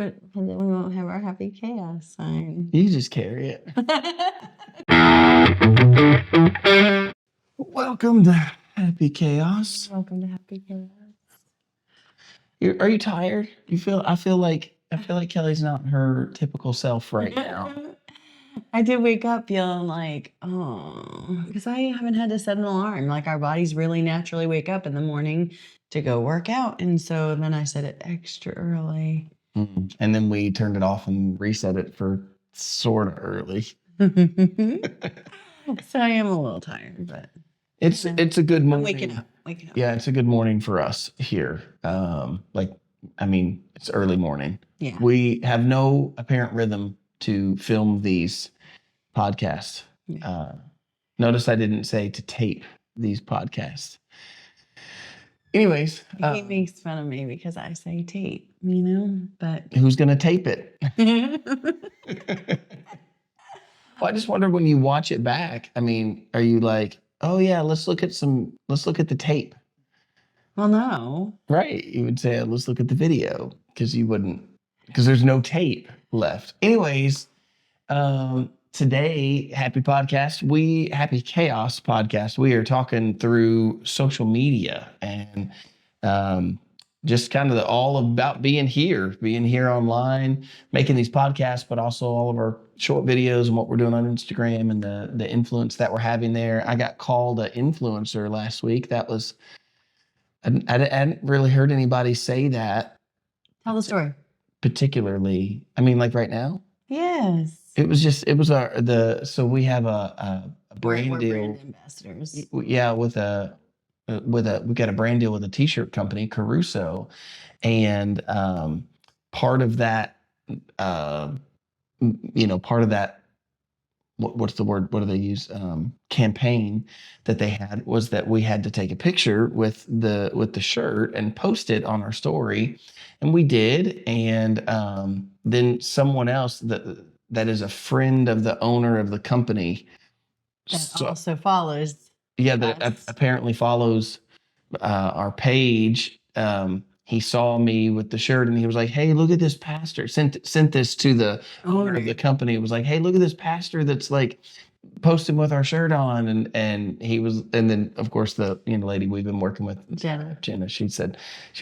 But then we won't have our happy chaos sign. You just carry it. Welcome to Happy Chaos. Welcome to happy chaos. Are you tired? I feel like Kelly's not her typical self right now. I did wake up feeling like, because I haven't had to set an alarm. Like our bodies really naturally wake up in the morning to go work out. And so then I set it extra early. And then we turned it off and reset it for sort of early. So I am a little tired, but it's a good morning. Waking up. Yeah, it's a good morning for us here. It's early morning. Yeah. We have no apparent rhythm to film these podcasts. Yeah. Notice I didn't say to tape these podcasts. Anyways. He makes fun of me because I say tape, but. Who's going to tape it? Well, I just wonder when you watch it back, are you like, oh yeah, let's look at the tape? Well, no. Right. You would say, let's look at the video because there's no tape left. Anyways, today, Happy Chaos podcast, we are talking through social media and just kind of all about being here online, making these podcasts, but also all of our short videos and what we're doing on Instagram and the influence that we're having there. I got called an influencer last week. That was, I hadn't really heard anybody say that. Tell the story. Particularly, like right now? Yes. So we have a brand deal. Brand ambassadors. Yeah, we got a brand deal with a t-shirt company, Caruso, and part of that, what's the word? What do they use? Campaign that they had was that we had to take a picture with the shirt and post it on our story, and we did. And then someone else that is a friend of the owner of the company also follows. Yeah, that apparently follows our page. He saw me with the shirt and he was like, "Hey, look at this pastor." Sent this to the owner of the company. It was like, "Hey, look at this pastor that's like posting with our shirt on." And then of course the lady we've been working with, Jenna. She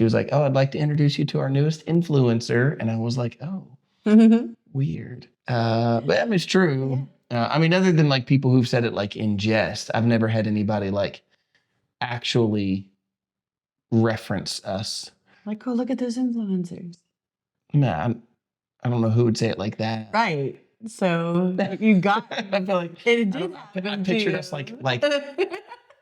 was like, "Oh, I'd like to introduce you to our newest influencer." And I was like, "Oh, weird." But it's true. Yeah. Other than like people who've said it like in jest, I've never had anybody like actually reference us. Like, oh, look at those influencers. Nah, I don't know who would say it like that. Right. So you got. I feel like it did happen. I pictured us like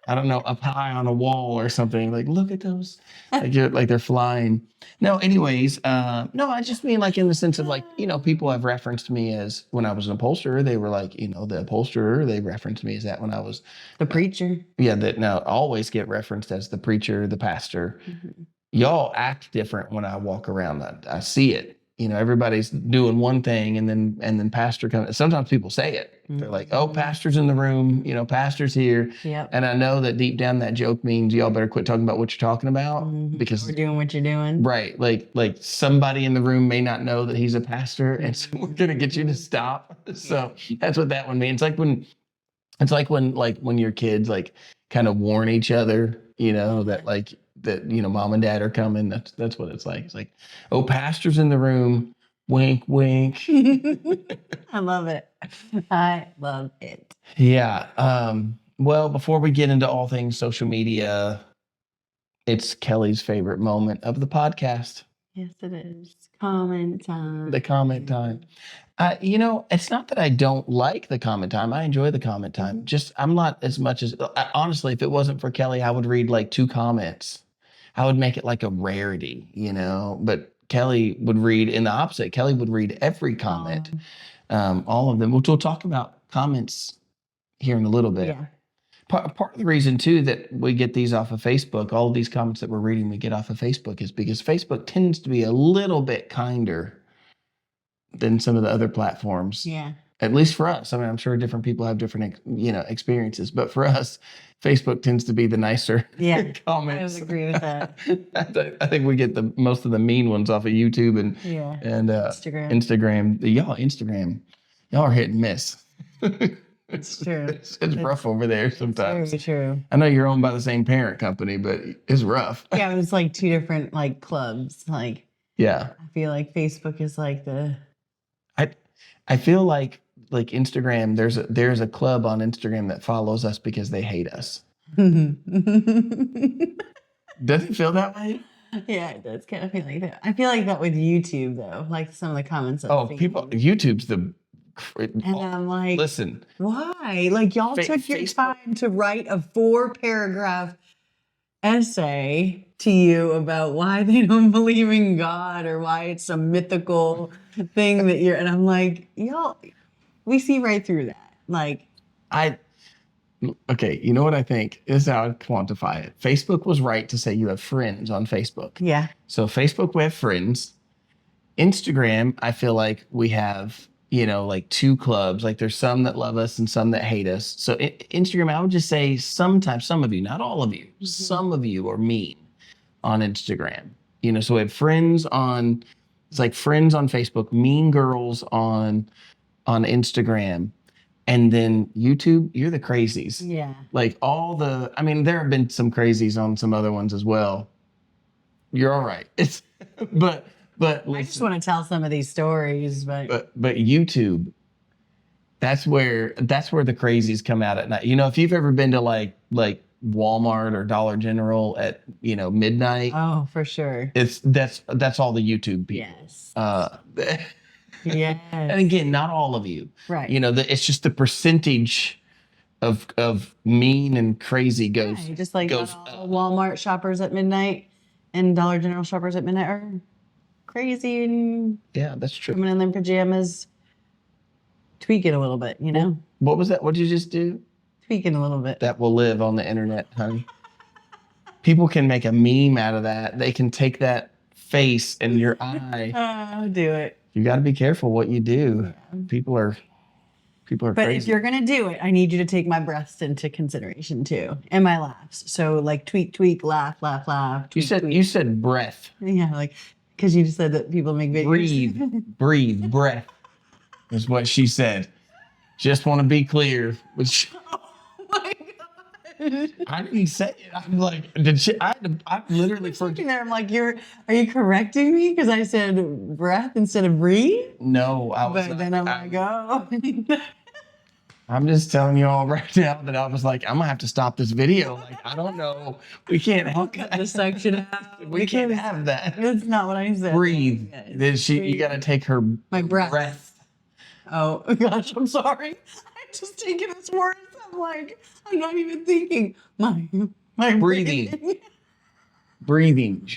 I don't know, up high on a wall or something. Like, look at those. Like they're flying. No, anyways, no, I just mean like in the sense of like, people have referenced me as when I was an upholsterer, they were like, the upholsterer, they referenced me as that when I was the preacher. Yeah, that now always get referenced as the preacher, the pastor. Mm-hmm. Y'all act different when I walk around. I see it. Everybody's doing one thing and then pastor comes. Sometimes people say it. Mm-hmm. They're like, "Oh, pastor's in the room, pastor's here." Yep. And I know that deep down that joke means y'all better quit talking about what you're talking about, mm-hmm. because we're doing what you're doing. Right. Like somebody in the room may not know that he's a pastor, and so we're gonna get you to stop. So that's what that one means. It's like when your kids like kind of warn each other, that mom and dad are coming. That's what it's like. It's like, "Oh, pastor's in the room. Wink, wink." I love it. Yeah. Well, before we get into all things social media, it's Kelly's favorite moment of the podcast. Yes, it is. Comment time. The comment time. It's not that I don't like the comment time. I enjoy the comment time. Just I'm not as much as honestly, if it wasn't for Kelly, I would read like 2 comments. I would make it like a rarity, but Kelly would read in the opposite. Kelly would read every comment, all of them, which we'll talk about comments here in a little bit. Yeah. Part of the reason too that we get these off of Facebook, all of these comments that we're reading we get off of Facebook, is because Facebook tends to be a little bit kinder than some of the other platforms. Yeah. At least for us. I mean, I'm sure different people have different, experiences, but for us, Facebook tends to be the nicer Yeah, comments. I would agree with that. I think we get the most of the mean ones off of YouTube and Yeah, and Instagram. Instagram. Instagram, y'all are hit and miss. It's true. It's rough over there sometimes. Very true. I know you're owned by the same parent company, but it's rough. Yeah, it was like two different like clubs. Like, Yeah, I feel like Facebook is like the I feel like Instagram. There's a club on Instagram that follows us because they hate us. Does it feel that way? Yeah, it does kind of feel like that. I feel like that with YouTube though, like some of the comments. Oh, people, YouTube's the. And I'm like, listen, why? Like y'all took your time to write a 4-paragraph essay to you about why they don't believe in God or why it's a mythical thing that you're. And I'm like, y'all, we see right through that. Like, okay, you know what I think? This is how I quantify it. Facebook was right to say you have friends on Facebook. yeah. So Facebook, we have friends. Instagram, I feel like we have, like two clubs. Like there's some that love us and some that hate us. So Instagram, I would just say sometimes, some of you, not all of you, some of you are mean on Instagram. So we have it's like friends on Facebook, mean girls on Instagram. And then YouTube, you're the crazies. Yeah. Like there have been some crazies on some other ones as well. You're all right. But listen, I just want to tell some of these stories, but YouTube, that's where the crazies come out at night. If you've ever been to like Walmart or Dollar General at midnight, oh, for sure. that's all the YouTube people. Yes. Yeah. And again, not all of you. Right. It's just the percentage of mean and crazy goes. Yeah, just like goes all Walmart shoppers at midnight and Dollar General shoppers at midnight are crazy and yeah, that's true. coming in their pajamas, tweaking a little bit, What was that? What did you just do? Tweaking a little bit. That will live on the internet, honey. People can make a meme out of that. They can take that face and your eye. Do it. You got to be careful what you do. Yeah. People are But crazy. if you're gonna do it, I need you to take my breaths into consideration too, and my laughs. So like tweak, laugh, tweak, You said breath. Yeah, like because you just said that people make videos. Breathe, breath is what she said. Just want to be clear. Oh my god! I didn't say it. I'm like, did she? I literally Looking there, I'm like, are you correcting me because I said breath instead of breathe? No, I was. But then I'm like, oh. I'm just telling you all right now that I was like, I'm gonna have to stop this video. Like, I don't know. We can't have Cut this section out. We can't have that. That's not what I said. Breathe. You gotta take her my breath. Oh gosh, I'm sorry. I'm just taking this words. I'm like, I'm not even thinking. My breathing. Breathing.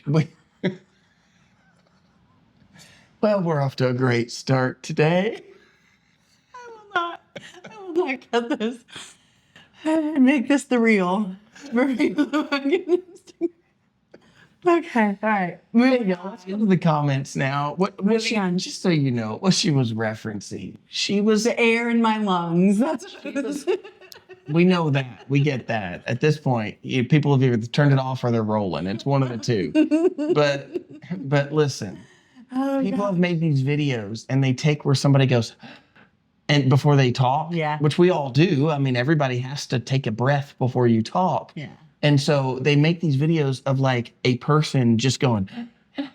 Well, we're off to a great start today. I will not cut this and make this the real. Okay, all right. Moving on. Let's go to the comments now. What she, just so you know, what she was referencing. She was The air in my lungs. That's what it was. we know that. We get that. At this point, people have either turned it off or they're rolling. It's one of the two. But listen, people have made these videos and they take where somebody goes and before they talk, which we all do. I mean, everybody has to take a breath before you talk. Yeah. And so they make these videos of like a person just going, and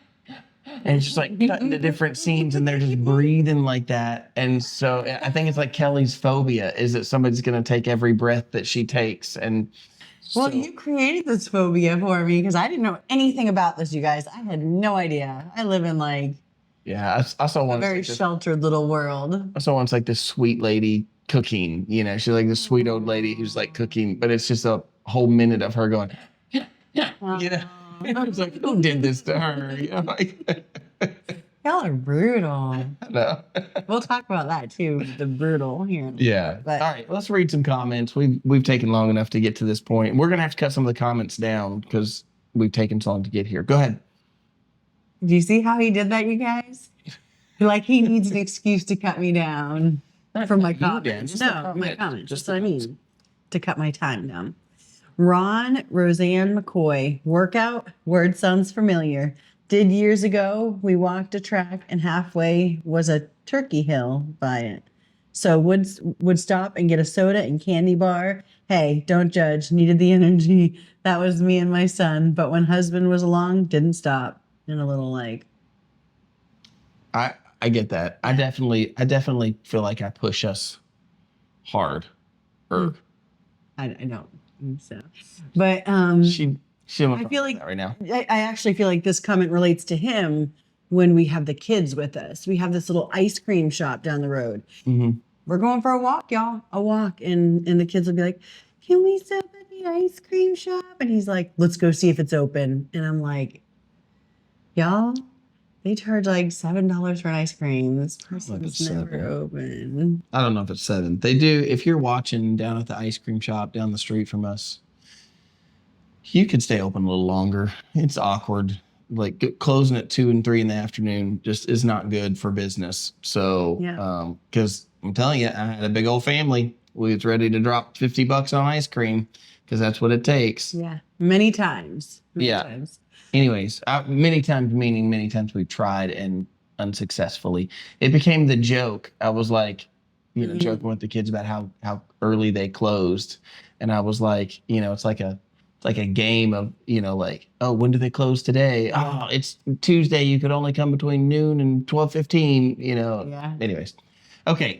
it's just like cutting to different scenes and they're just breathing like that. And so I think it's like Kelly's phobia is that somebody's going to take every breath that she takes. And well, you created this phobia for me because I didn't know anything about this, you guys. I had no idea. I live in like I saw one a very sheltered little world. I saw once like this sweet lady cooking, she's like this sweet old lady who's like cooking, but it's just a whole minute of her going, I was like, who did this to her? Y'all are brutal. No. We'll talk about that too, the brutal here. Yeah. But, all right, let's read some comments. We've taken long enough to get to this point. We're gonna have to cut some of the comments down because we've taken so long to get here. Go ahead. Do you see how he did that, you guys? Like he needs an excuse to cut me down. from my You, Dan, comments. just the No, my comments. comments. Just That's what I the comments. mean. To cut my time down. Ron Roseanne McCoy, workout, word sounds familiar. Did years ago. We walked a track and halfway was a turkey hill by it. So would stop and get a soda and candy bar. Hey, don't judge. Needed the energy. That was me and my son. But when husband was along, didn't stop. And a little like, I get that. Yeah. I definitely feel like I push us hard. Mm. I don't think so. But She I feel like right now. I actually feel like this comment relates to him when we have the kids with us. We have this little ice cream shop down the road. Mm-hmm. We're going for a walk, y'all. A walk. And the kids will be like, can we stop at the ice cream shop? And he's like, let's go see if it's open. And I'm like, y'all, they charge like $7 for an ice cream. This person's it's never 7. open. I don't know if it's 7. They do. If you're watching down at the ice cream shop down the street from us, you could stay open a little longer. It's awkward. Like closing at 2 and 3 in the afternoon just is not good for business. So, Yeah. because I'm telling you, I had a big old family. We was ready to drop $50 on ice cream because that's what it takes. Yeah. Many times. Many Yeah. times. Anyways, many times, meaning many times we've tried and unsuccessfully. It became the joke. I was like, joking with the kids about how early they closed, and I was like, it's like a game of, like, oh, when do they close today? Oh, it's Tuesday. You could only come between noon and 12:15. Yeah. Anyways. Okay,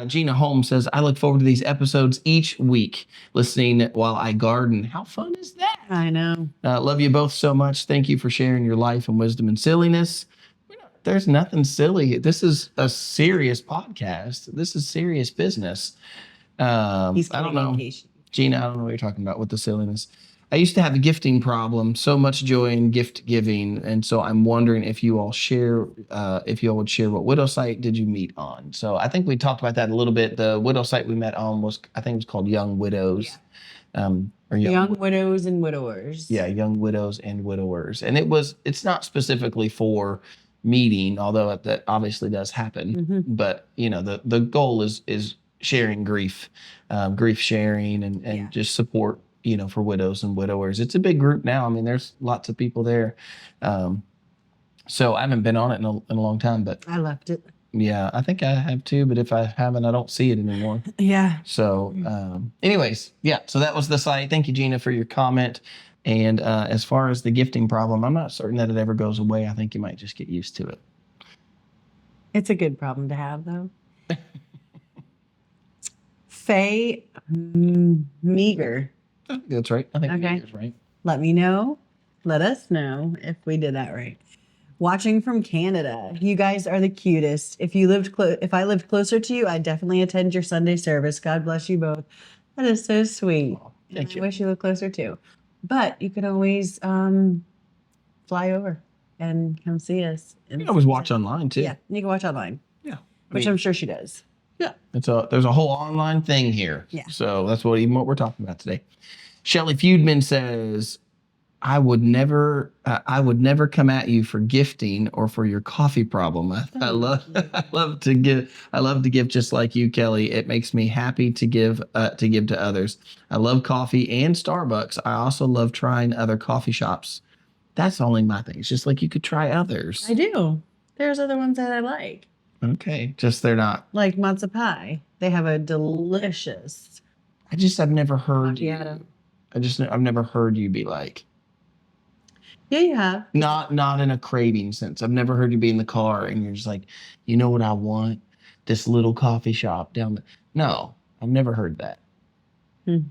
Gina Holmes says, I look forward to these episodes each week, listening while I garden. How fun is that? I know. Love you both so much. Thank you for sharing your life and wisdom and silliness. There's nothing silly. This is a serious podcast. This is serious business. I don't know. Gina, I don't know what you're talking about with the silliness. I used to have a gifting problem, so much joy in gift giving, and so I'm wondering if you all would share what widow site did you meet on? So I think we talked about that a little bit. The widow site we met on was, I think it was called Young Widows. Yeah. Or young widows and widowers. Yeah, young widows and widowers, and it's not specifically for meeting, although that obviously does happen. Mm-hmm. But the goal is sharing grief, grief sharing, and just support. For widows and widowers. It's a big group now. I mean, there's lots of people there. So I haven't been on it in a long time, but I left it. Yeah, I think I have too, but if I haven't, I don't see it anymore. Yeah. So, anyways, yeah, so that was the site. Thank you, Gina, for your comment. And as far as the gifting problem, I'm not certain that it ever goes away. I think you might just get used to it. It's a good problem to have, though. Faye Meager. That's right. I think Okay. Meager's right. Let me know. Let us know if we did that right. Watching from Canada. You guys are the cutest. If I lived closer to you, I'd definitely attend your Sunday service. God bless you both. That is so sweet. Oh, thank you. I wish you lived closer too. But you could always fly over and come see us. You can always watch online too. Yeah, you can watch online. Yeah. Which I'm sure she does. Yeah. There's a whole online thing here. Yeah. So that's what we're talking about today. Shelley Feudman says, I would never come at you for gifting or for your coffee problem. I love to give just like you, Kelly. It makes me happy to give to others. I love coffee and Starbucks. I also love trying other coffee shops. That's only my thing. It's just like you could try others. I do. There's other ones that I like. Okay. Just they're not. Like matzo pie. They have a delicious. I've never heard macchiato. I've never heard you be like. Yeah, you have. Not in a craving sense. I've never heard you be in the car and you're just like, you know what I want? This little coffee shop down the. No, I've never heard that. No,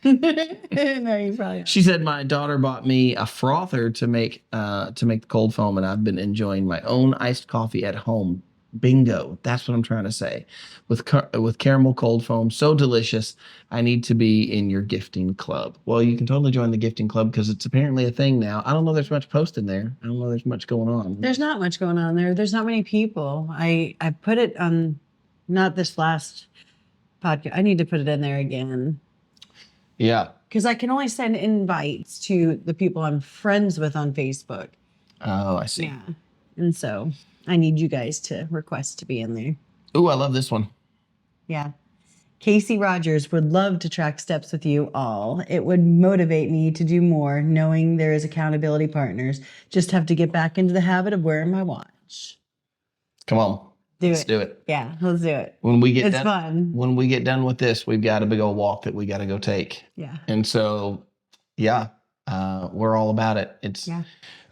you probably have. She said my daughter bought me a frother to make the cold foam, and I've been enjoying my own iced coffee at home. Bingo. That's what I'm trying to say. With caramel cold foam, so delicious. I need to be in your gifting club. Well, you can totally join the gifting club because it's apparently a thing now. I don't know there's much posted there. I don't know there's much going on. There's not much going on there. There's not many people. I put it on, not this last podcast. I need to put it in there again. Yeah. Because I can only send invites to the people I'm friends with on Facebook. Oh, I see. Yeah. And so I need you guys to request to be in there. Ooh, I love this one. Yeah. Casey Rogers would love to track steps with you all. It would motivate me to do more, knowing there is accountability partners. Just have to get back into the habit of wearing my watch. Come on. Let's do it. Yeah, let's do it. When we get It's done, fun. when we get done with this, we've got a big old walk that we got to go take. Yeah. And so, yeah, we're all about it. It's Yeah.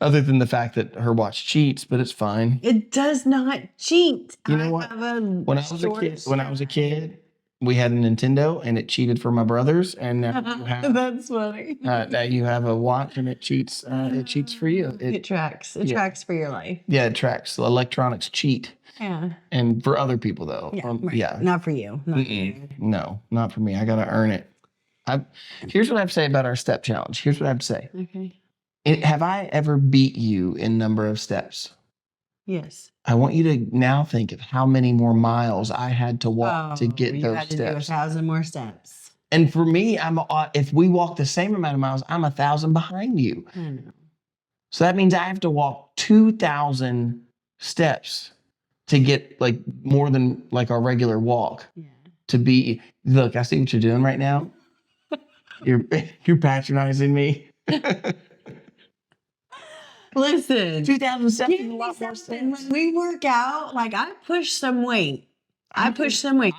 other than the fact that her watch cheats, but it's fine. It does not cheat. You know what? When I was a kid, we had a Nintendo and it cheated for my brothers, and now you have That's funny. now you have a watch and it cheats. It cheats for you. It tracks. It tracks for your life. Yeah, it tracks. Electronics cheat. Yeah. And for other people though. Yeah. Right. Yeah. Not for you. Not for you. No, not for me. I gotta earn it. Here's what I have to say about our step challenge. Here's what I have to say. Okay. Have I ever beat you in number of steps? Yes. I want you to now think of how many more miles I had to walk to get you those had to steps. do 1,000 more steps. And for me, if we walk the same amount of miles, I'm 1,000 behind you. I know. So that means I have to walk 2,000 steps to get like more than like our regular walk. Yeah. To be, look, I see what you're doing right now. You're patronizing me. Listen, 2,000 steps is a give me lot more something. steps. When we work out, like I push some weight. I'm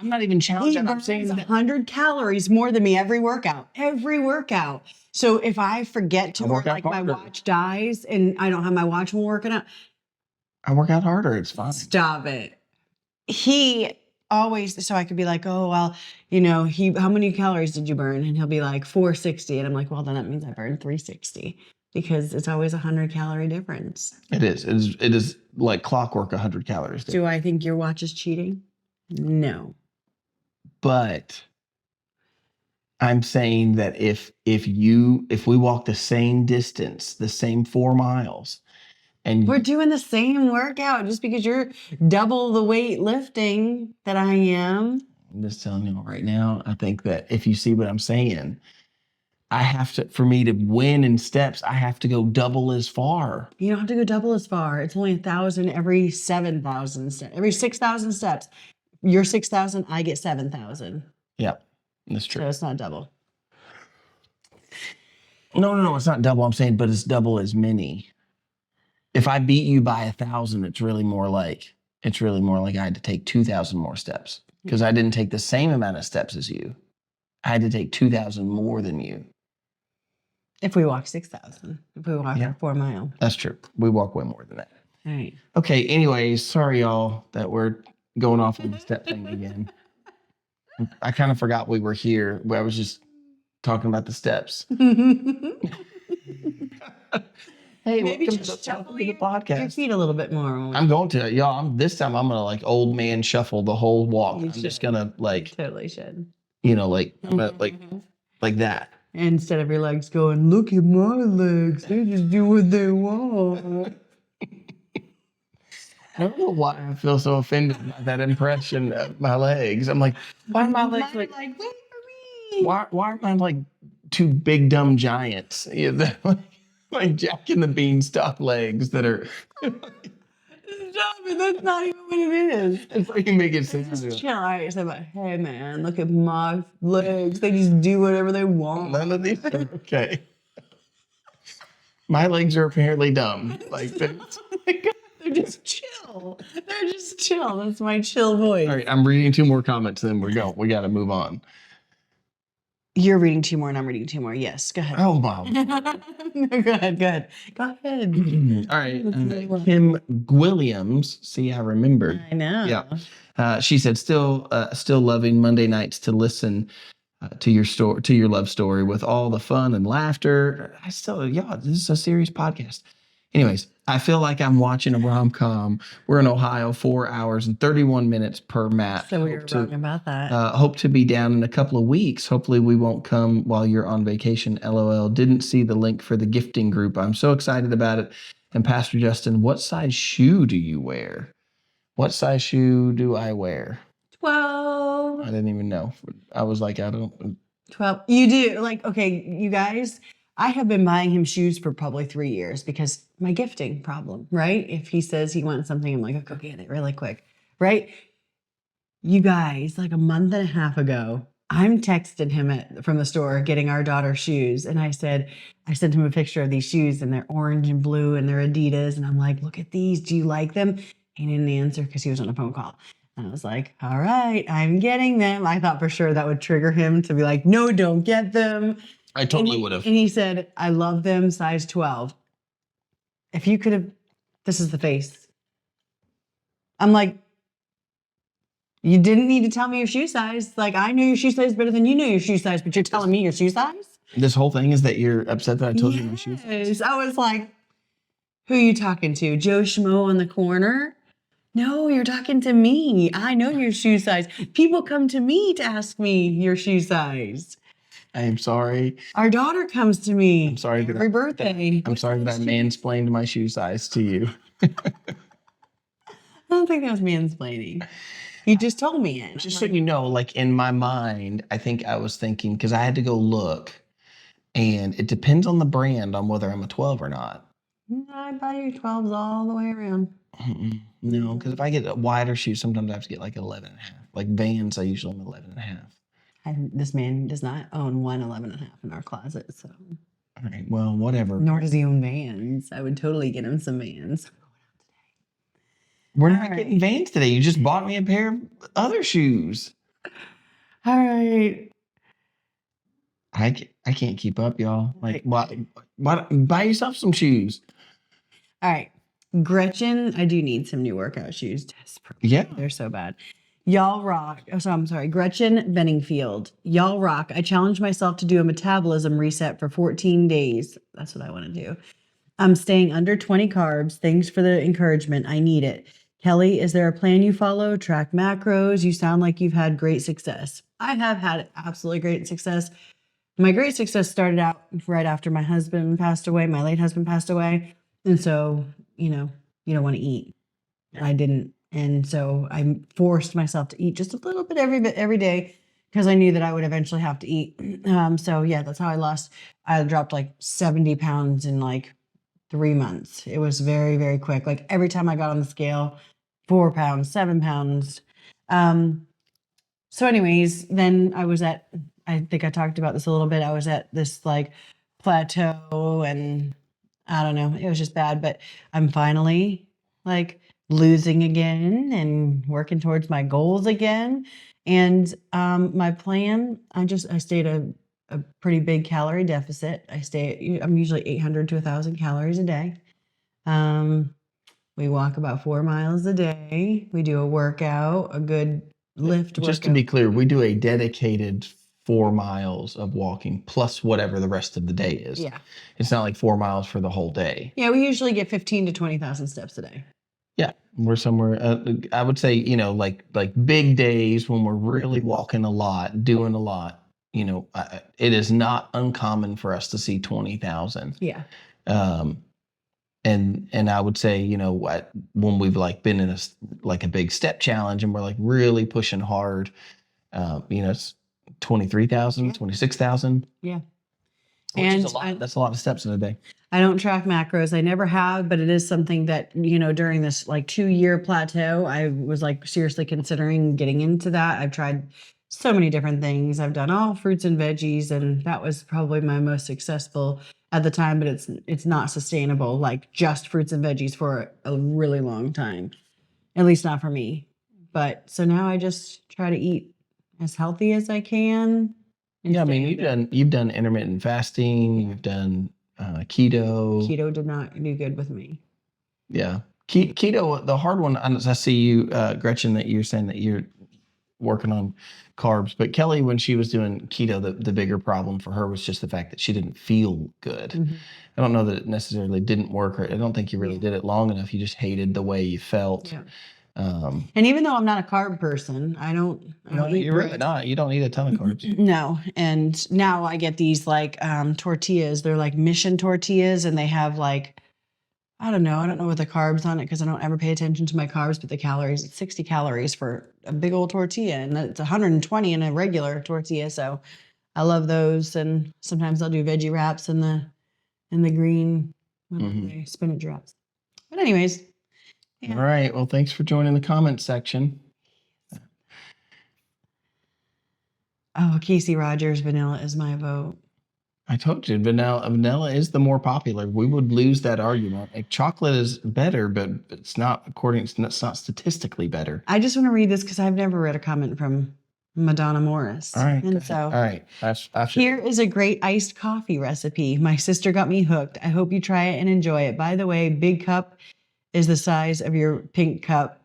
not even He challenging. I'm saying burns that 100 calories more than me every workout. Every workout. So if I forget to, or like my watch dies and I don't have my watch when we're working out, I work out harder. It's fine. stop it. He always, so I could be like, oh, well, how many calories did you burn? And he'll be like 460. And I'm like, well, then that means I burned 360 because it's always 100-calorie difference. It is. It is like clockwork, 100 calories. Do I think your watch is cheating? No. But I'm saying that if we walk the same distance, the same 4 miles, and we're doing the same workout just because you're double the weight lifting that I am. I'm just telling you right now, I think that if you see what I'm saying, I have to, for me to win in steps, I have to go double as far. You don't have to go double as far. It's only 1,000 every 7,000 steps. Every 6,000 steps. You're 6,000, I get 7,000. Yep, that's true. So it's not double. No, it's not double. I'm saying, but it's double as many. If I beat you by 1,000, it's really more like I had to take 2,000 more steps because I didn't take the same amount of steps as you. I had to take 2,000 more than you. If we walk 6,000, if we walk 4 miles. That's true. We walk way more than that. All right. Okay. Anyways, sorry y'all that we're going off on the step thing again. I kind of forgot we were here. I was just talking about the steps. Hey, maybe welcome just to shuffle the your podcast. feet a little bit more. I'm going to, y'all. This time I'm gonna like old man shuffle the whole walk. You I'm should. just gonna like, You totally should. I'm gonna, like that. Instead of your legs going, look at my legs. They just do what they want. I don't know why I feel so offended by that impression of my legs. I'm like, why are my legs like wait for me? Why are mine like two big dumb giants? Like Jack and the Beanstalk legs that are. Stop it. That's not even what it is. It's like you make it sound. Just chill. All right, so hey man, look at my legs. They just do whatever they want. None of these are okay. My legs are apparently dumb. Like Oh my God, they're just chill. They're just chill. That's my chill voice. all right, I'm reading 2 more comments, then we got to move on. You're reading 2 more and I'm reading 2 more. Yes, go ahead. Oh wow. No, go ahead. Go ahead. All right, Kim Williams. See, I remembered. I know. Yeah. She said, still loving Monday nights to listen to your love story with all the fun and laughter. This is a serious podcast. Anyways, I feel like I'm watching a rom-com. We're in Ohio, 4 hours and 31 minutes per match. So we were wrong about that. Hope to be down in a couple of weeks. Hopefully we won't come while you're on vacation. LOL. Didn't see the link for the gifting group. I'm so excited about it. And Pastor Justin, what size shoe do you wear? What size shoe do I wear? 12. I didn't even know. I was like, I don't. 12. You do. Like, okay, you guys, I have been buying him shoes for probably 3 years because my gifting problem, right? If he says he wants something, I'm like, I'll go get it really quick, right? You guys, like a month and a half ago, I'm texting him from the store getting our daughter shoes. And I sent him a picture of these shoes and they're orange and blue and they're Adidas. And I'm like, look at these. Do you like them? He didn't answer because he was on a phone call. And I was like, all right, I'm getting them. I thought for sure that would trigger him to be like, no, don't get them. I totally would have. And he said, I love them, size 12. If you could have, this is the face. I'm like, you didn't need to tell me your shoe size. Like, I knew your shoe size better than you knew your shoe size, but you're telling me your shoe size? This whole thing is that you're upset that I told you my shoe size. Yes. I was like, who are you talking to? Joe Schmo on the corner? No, you're talking to me. I know your shoe size. People come to me to ask me your shoe size. I am sorry. Our daughter comes to me. I'm sorry every birthday. I'm sorry that I mansplained my shoe size to you. I don't think that was mansplaining. You just told me it. Just so you know, like in my mind, I think I was thinking, because I had to go look, and it depends on the brand on whether I'm a 12 or not. I buy your 12s all the way around. No, because if I get a wider shoe, sometimes I have to get like 11 and a half. Like Vans, I usually am 11 and a half. This man does not own one 11 and a half in our closet, so. All right, well, whatever. Nor does he own Vans. I would totally get him some Vans. We're not getting Vans today. You just bought me a pair of other shoes. All right. I can't keep up, y'all. Like, why buy yourself some shoes? All right. Gretchen, I do need some new workout shoes. Desperately. Yeah. They're so bad. Y'all rock. Oh, so I'm sorry. Gretchen Benningfield. Y'all rock. I challenged myself to do a metabolism reset for 14 days. That's what I want to do. I'm staying under 20 carbs. Thanks for the encouragement. I need it. Kelly, is there a plan you follow? Track macros? You sound like you've had great success. I have had absolutely great success. My great success started out right after my husband passed away. My late husband passed away. And so, you don't want to eat. I didn't. And so I forced myself to eat just a little bit every day because I knew that I would eventually have to eat. So yeah, that's how I dropped like 70 pounds in like 3 months. It was very, very quick. Like every time I got on the scale, 4 pounds, 7 pounds. So anyways, then I think I talked about this a little bit. I was at this like plateau and I don't know, it was just bad, but I'm finally like losing again and working towards my goals again. And my plan, I stayed a pretty big calorie deficit. I'm usually 800 to 1,000 calories a day. We walk about 4 miles a day. We do a workout, a good lift Just to workout. be clear, we do a dedicated 4 miles of walking plus whatever the rest of the day is. Yeah. It's not like 4 miles for the whole day. Yeah, we usually get 15 to 20,000 steps a day. Yeah, we're somewhere. I would say, like big days when we're really walking a lot, doing a lot. It is not uncommon for us to see 20,000. Yeah. And I would say, when we've like been in a big step challenge and we're like really pushing hard, it's 23,000, 26,000. Yeah. Which is a lot. That's a lot of steps in a day. I don't track macros. I never have, but it is something that, during this like 2-year plateau, I was like seriously considering getting into that. I've tried so many different things. I've done all fruits and veggies, and that was probably my most successful at the time, but it's not sustainable, like just fruits and veggies for a really long time, at least not for me. But so now I just try to eat as healthy as I can. Yeah, I mean, you've done intermittent fasting, you've done keto. Keto did not do good with me. Yeah. Keto, the hard one, I see you, Gretchen, that you're saying that you're working on carbs. But Kelly, when she was doing keto, the bigger problem for her was just the fact that she didn't feel good. Mm-hmm. I don't know that it necessarily didn't work, or I don't think you really did it long enough. You just hated the way you felt. Yeah. And even though I'm not a carb person, I don't eat you're bread. Really not. You don't eat a ton of carbs. No. And now I get these like tortillas. They're like Mission tortillas, and they have like, I don't know what the carbs on it because I don't ever pay attention to my carbs, but the calories, it's 60 calories for a big old tortilla, and it's 120 in a regular tortilla. So I love those. And sometimes I'll do veggie wraps in the green spinach wraps. But anyways. Yeah. All right. Well, thanks for joining the comment section. Oh, Casey Rogers vanilla is my vote. I told you, vanilla is the more popular. We would lose that argument. Like, chocolate is better, but it's not it's not statistically better. I just want to read this because I've never read a comment from Madonna Morris. All right. And so, all right. here is a great iced coffee recipe. My sister got me hooked. I hope you try it and enjoy it. By the way, big cup is the size of your pink cup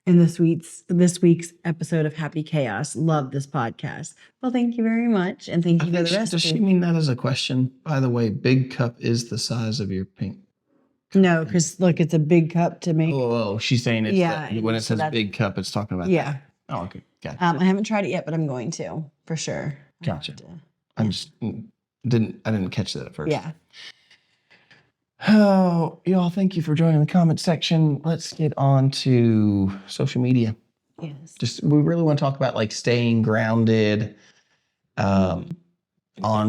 in this week's episode of Happy Chaos. Love this podcast. Well, thank you very much. And thank you for the recipe. Does she mean that as a question? By the way, big cup is the size of your pink. No, because look, it's a big cup to make. Oh, she's saying it's when it says big cup, it's talking about that. Oh, okay. Gotcha. I haven't tried it yet, but I'm going to for sure. Gotcha. I didn't catch that at first. Yeah. Oh, y'all, thank you for joining the comment section. Let's get on to social media. Yes. We really want to talk about like staying grounded on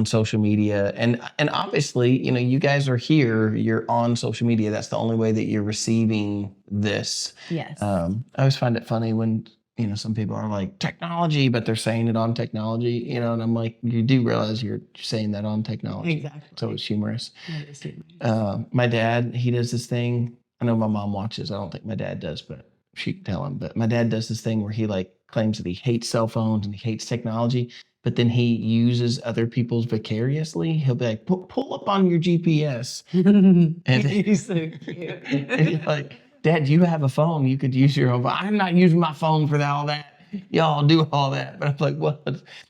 social media. And obviously, you guys are here, you're on social media. That's the only way that you're receiving this. Yes. I always find it funny when, some people are like technology, but they're saying it on technology, and I'm like, you do realize you're saying that on technology. Exactly. So it's humorous. That is humorous. My dad, he does this thing. I know my mom watches. I don't think my dad does, but she can tell him. But my dad does this thing where he like claims that he hates cell phones and he hates technology, but then he uses other people's vicariously. He'll be like, pull up on your GPS. And he's so cute. And he's like, Dad, you have a phone. You could use your own phone. I'm not using my phone for all that. Y'all do all that. But I'm like, well,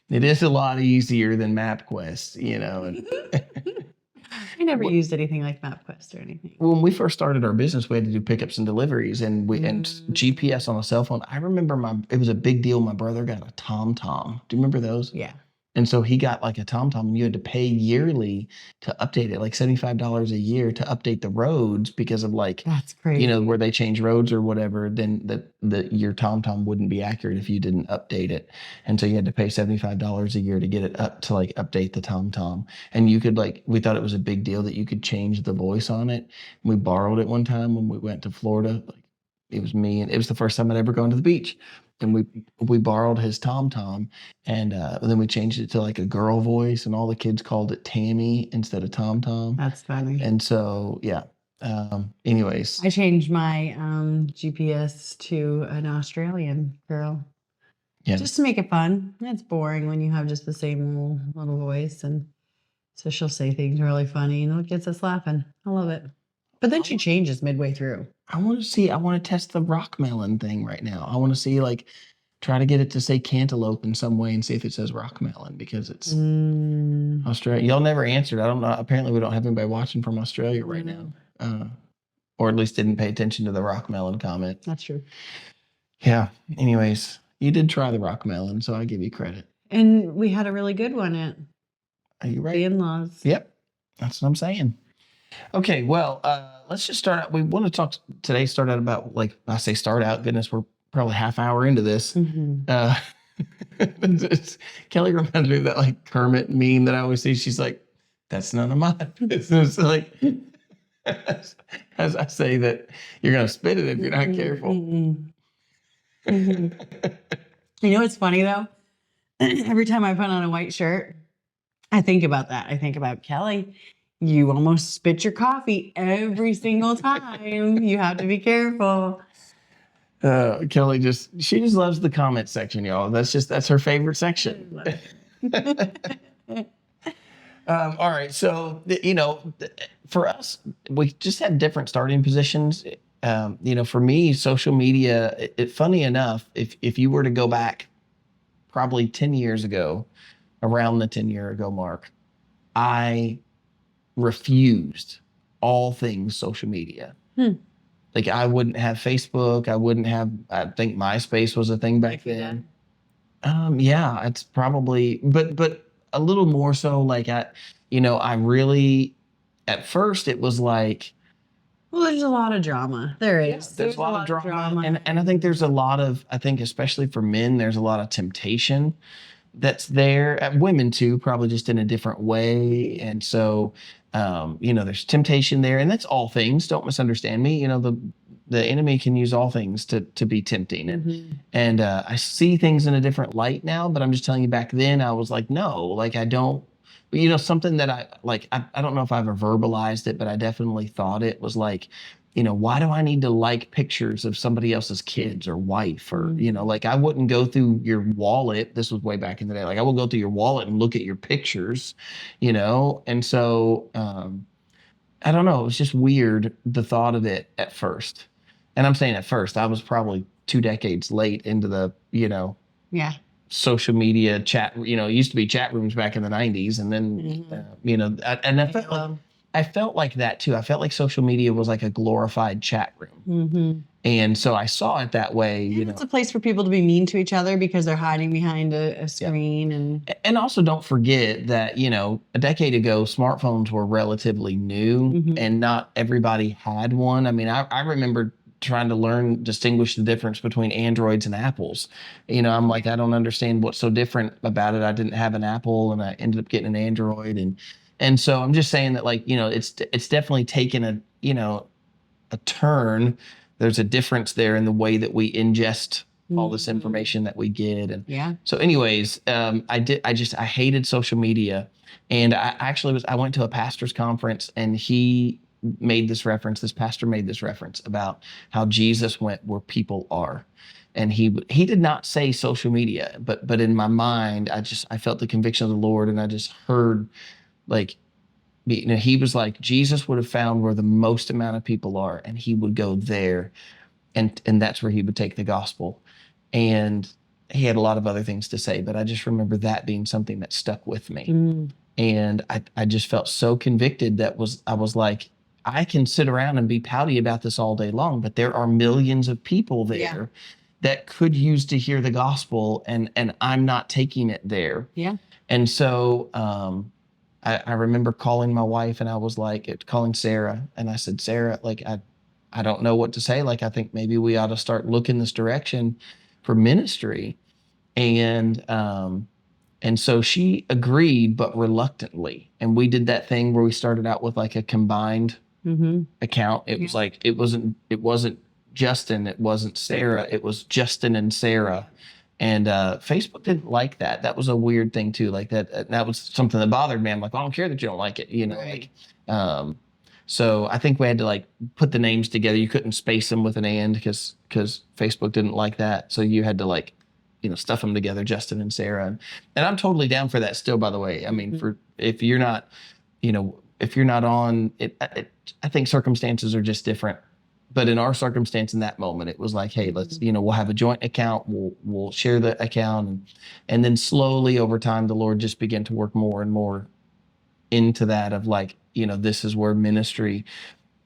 it is a lot easier than MapQuest, And I never used anything like MapQuest or anything. When we first started our business, we had to do pickups and deliveries, and GPS on a cell phone. I remember it was a big deal. My brother got a TomTom. Do you remember those? Yeah. And so he got like a TomTom, and you had to pay yearly to update it, like $75 a year to update the roads because of like, that's crazy. Where they change roads or whatever. Then your TomTom wouldn't be accurate if you didn't update it, and so you had to pay $75 a year to get it up to like update the TomTom. And you could we thought it was a big deal that you could change the voice on it. We borrowed it one time when we went to Florida. It was me, and it was the first time I'd ever gone to the beach. And we borrowed his TomTom, and then we changed it to like a girl voice, and all the kids called it Tammy instead of TomTom. That's funny. And so, yeah. Anyways, I changed my GPS to an Australian girl. Yeah. Just to make it fun. It's boring when you have just the same little voice, and so she'll say things really funny, and it gets us laughing. I love it. But then she changes midway through. I want to test the rock melon thing right now. I want to see try to get it to say cantaloupe in some way and see if it says rock melon because it's Australia. Y'all never answered. I don't know. Apparently we don't have anybody watching from Australia right now. Or at least didn't pay attention to the rock melon comment. That's true. Yeah. Anyways, you did try the rock melon, so I give you credit. And we had a really good one at Are you right? The in-laws. Yep. That's what I'm saying. Okay, well, let's just start out. We want to start out about goodness, we're probably half hour into this. Mm-hmm. Kelly reminds me of that Kermit meme that I always see. She's like, that's none of my business. As I say that you're going to spit it if you're not careful. Mm-hmm. Mm-hmm. What's funny though? Every time I put on a white shirt, I think about that. I think about Kelly. You almost spit your coffee every single time. You have to be careful. Kelly she just loves the comment section, y'all. That's her favorite section. All right. So, for us, we just had different starting positions. For me, social media, funny enough, if you were to go back probably 10 years ago, around the 10-year ago mark, I refused all things social media. I wouldn't have Facebook. I think MySpace was a thing back then. Yeah, it's probably, but a little more so I really, at first it was like, well, there's a lot of drama. There is. Yeah, there's a lot of drama. And I think there's a lot of, especially for men, there's a lot of temptation that's there. At women too, probably just in a different way. And so, there's temptation there, and that's all things. Don't misunderstand me. the enemy can use all things to be tempting, and I see things in a different light now. But I'm just telling you, back then I was like, no, like I don't. But something that I like, I don't know if I ever verbalized it, but I definitely thought it was like, why do I need to like pictures of somebody else's kids or wife, or like I wouldn't go through your wallet. This was way back in the day. Like I would go through your wallet and look at your pictures, and so I don't know. It was just weird, the thought of it at first. And I'm saying at first, I was probably 2 decades late into the, Yeah. social media chat. It used to be chat rooms back in the 90s. And then, and I felt like that too. I felt like social media was like a glorified chat room. And so I saw it that way. It's a place for people to be mean to each other because they're hiding behind a screen. And also don't forget that, a decade ago, smartphones were relatively new and not everybody had one. I mean, I remember trying to distinguish the difference between Androids and Apples. I'm like, I don't understand what's so different about it. I didn't have an Apple and I ended up getting an Android. And so I'm just saying that, like, it's definitely taken a turn. There's a difference there in the way that we ingest all this information that we get. And so anyways, I hated social media. And I went to a pastor's conference, and this pastor made this reference about how Jesus went where people are. And he did not say social media, but in my mind, I felt the conviction of the Lord, and I just heard, like, he was like, Jesus would have found where the most amount of people are, and he would go there, and that's where he would take the gospel. And he had a lot of other things to say, but I just remember that being something that stuck with me. And I just felt so convicted I was like, I can sit around and be pouty about this all day long, but there are millions of people there that could use to hear the gospel, and I'm not taking it there. Yeah. And so I remember calling my wife, and I was like, calling Sarah, and I said, Sarah, like, I don't know what to say. Like, I think maybe we ought to start looking this direction for ministry. And so she agreed, but reluctantly. And we did that thing where we started out with like a combined account. It was like, it wasn't Justin, it wasn't Sarah, it was Justin and Sarah. And Facebook didn't like that. That was a weird thing too. Like that was something that bothered me. I'm like, I don't care that you don't like it, Right. like, so I think we had to like put the names together. You couldn't space them with an and because Facebook didn't like that. So you had to like, stuff them together, Justin and Sarah. And I'm totally down for that still, by the way. I mean, if you're not on it, I think circumstances are just different. But in our circumstance in that moment, it was like, hey, let's, we'll have a joint account. We'll share the account. And then slowly over time, the Lord just began to work more and more into that of like, this is where ministry,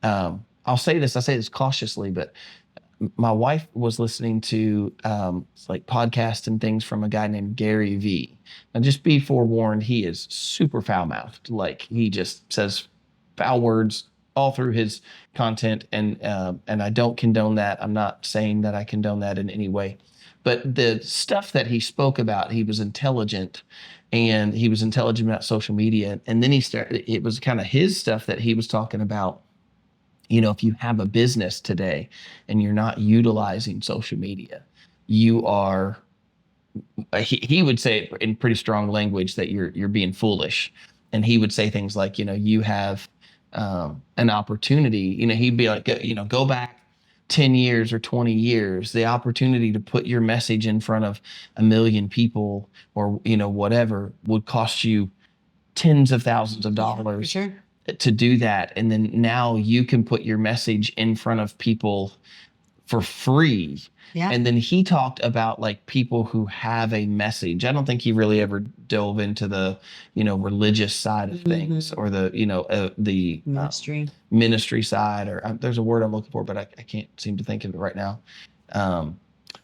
I say this cautiously, but my wife was listening to like podcasts and things from a guy named Gary V. And just be forewarned, he is super foul mouthed. Like he just says foul words all through his content, and I don't condone that. I'm not saying that I condone that in any way, but the stuff that he spoke about, he was intelligent, and he was intelligent about social media. And then it was kind of his stuff that he was talking about. If you have a business today and you're not utilizing social media, you are, he would say it in pretty strong language that you're being foolish. And he would say things like, you have an opportunity, he'd be like, go back 10 years or 20 years, the opportunity to put your message in front of 1 million people or, whatever would cost you tens of thousands of dollars. Yeah, for sure. To do that. And then now you can put your message in front of people for free. Yeah. And then he talked about like people who have a message. I don't think he really ever dove into the, religious side of things, or the, the ministry side, or there's a word I'm looking for, but I can't seem to think of it right now.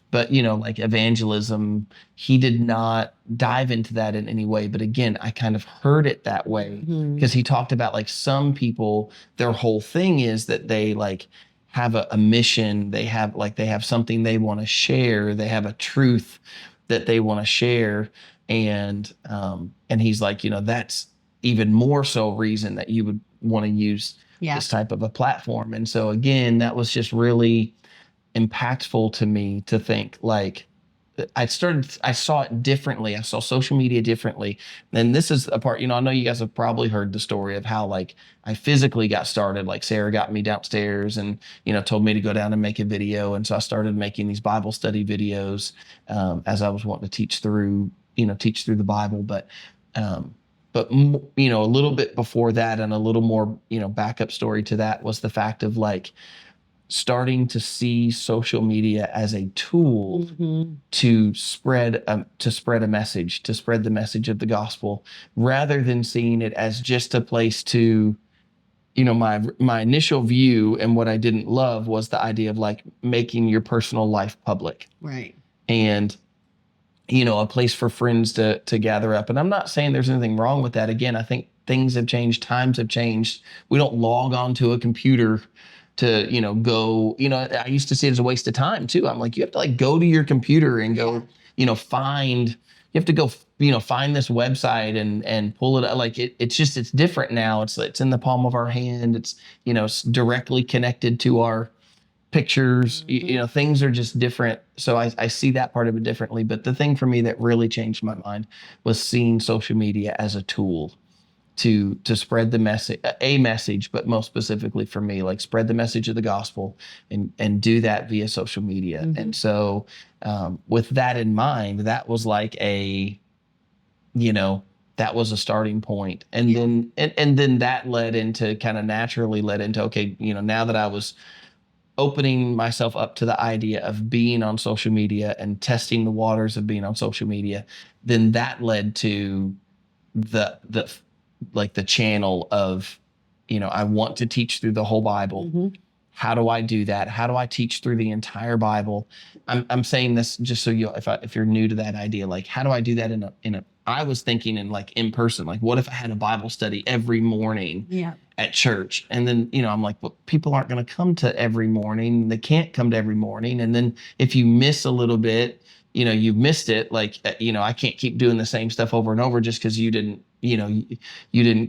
But, like evangelism, he did not dive into that in any way. But again, I kind of heard it that way because he talked about like some people, their whole thing is that they like have a mission. They have something they want to share. They have a truth that they want to share. And he's like, that's even more so reason that you would want to use this type of a platform. And so again, that was just really impactful to me to think like I saw it differently. I saw social media differently. And this is a part, I know you guys have probably heard the story of how like I physically got started. Like Sarah got me downstairs and, told me to go down and make a video. And so I started making these Bible study videos as I was wanting to teach through the Bible. A little bit before that and a little more, backup story to that was the fact of like, starting to see social media as a tool to spread a message, to spread the message of the gospel, rather than seeing it as just a place to, my initial view and what I didn't love was the idea of like making your personal life public. Right. And a place for friends to gather up. And I'm not saying there's anything wrong with that. Again, I think things have changed, times have changed. We don't log onto a computer to, go, I used to see it as a waste of time too. I'm like, you have to like go to your computer and go, find this website and pull it up. Like it's different now. It's in the palm of our hand. It's directly connected to our pictures. Things are just different. So I see that part of it differently. But the thing for me that really changed my mind was seeing social media as a tool to spread the message, but most specifically for me, like spread the message of the gospel and do that via social media. And so with that in mind, that was like that was a starting point. And then and then that naturally led into, okay, now that I was opening myself up to the idea of being on social media and testing the waters of being on social media, then that led to the channel of, I want to teach through the whole Bible. How do I do that? How do I teach through the entire Bible? I'm saying this just so if you're new to that idea, like how do I do that I was thinking in person, like what if I had a Bible study every morning at church? And then, I'm like, well, people aren't going to come to every morning. They can't come to every morning. And then if you miss a little bit, you've missed it. Like, I can't keep doing the same stuff over and over just because you didn't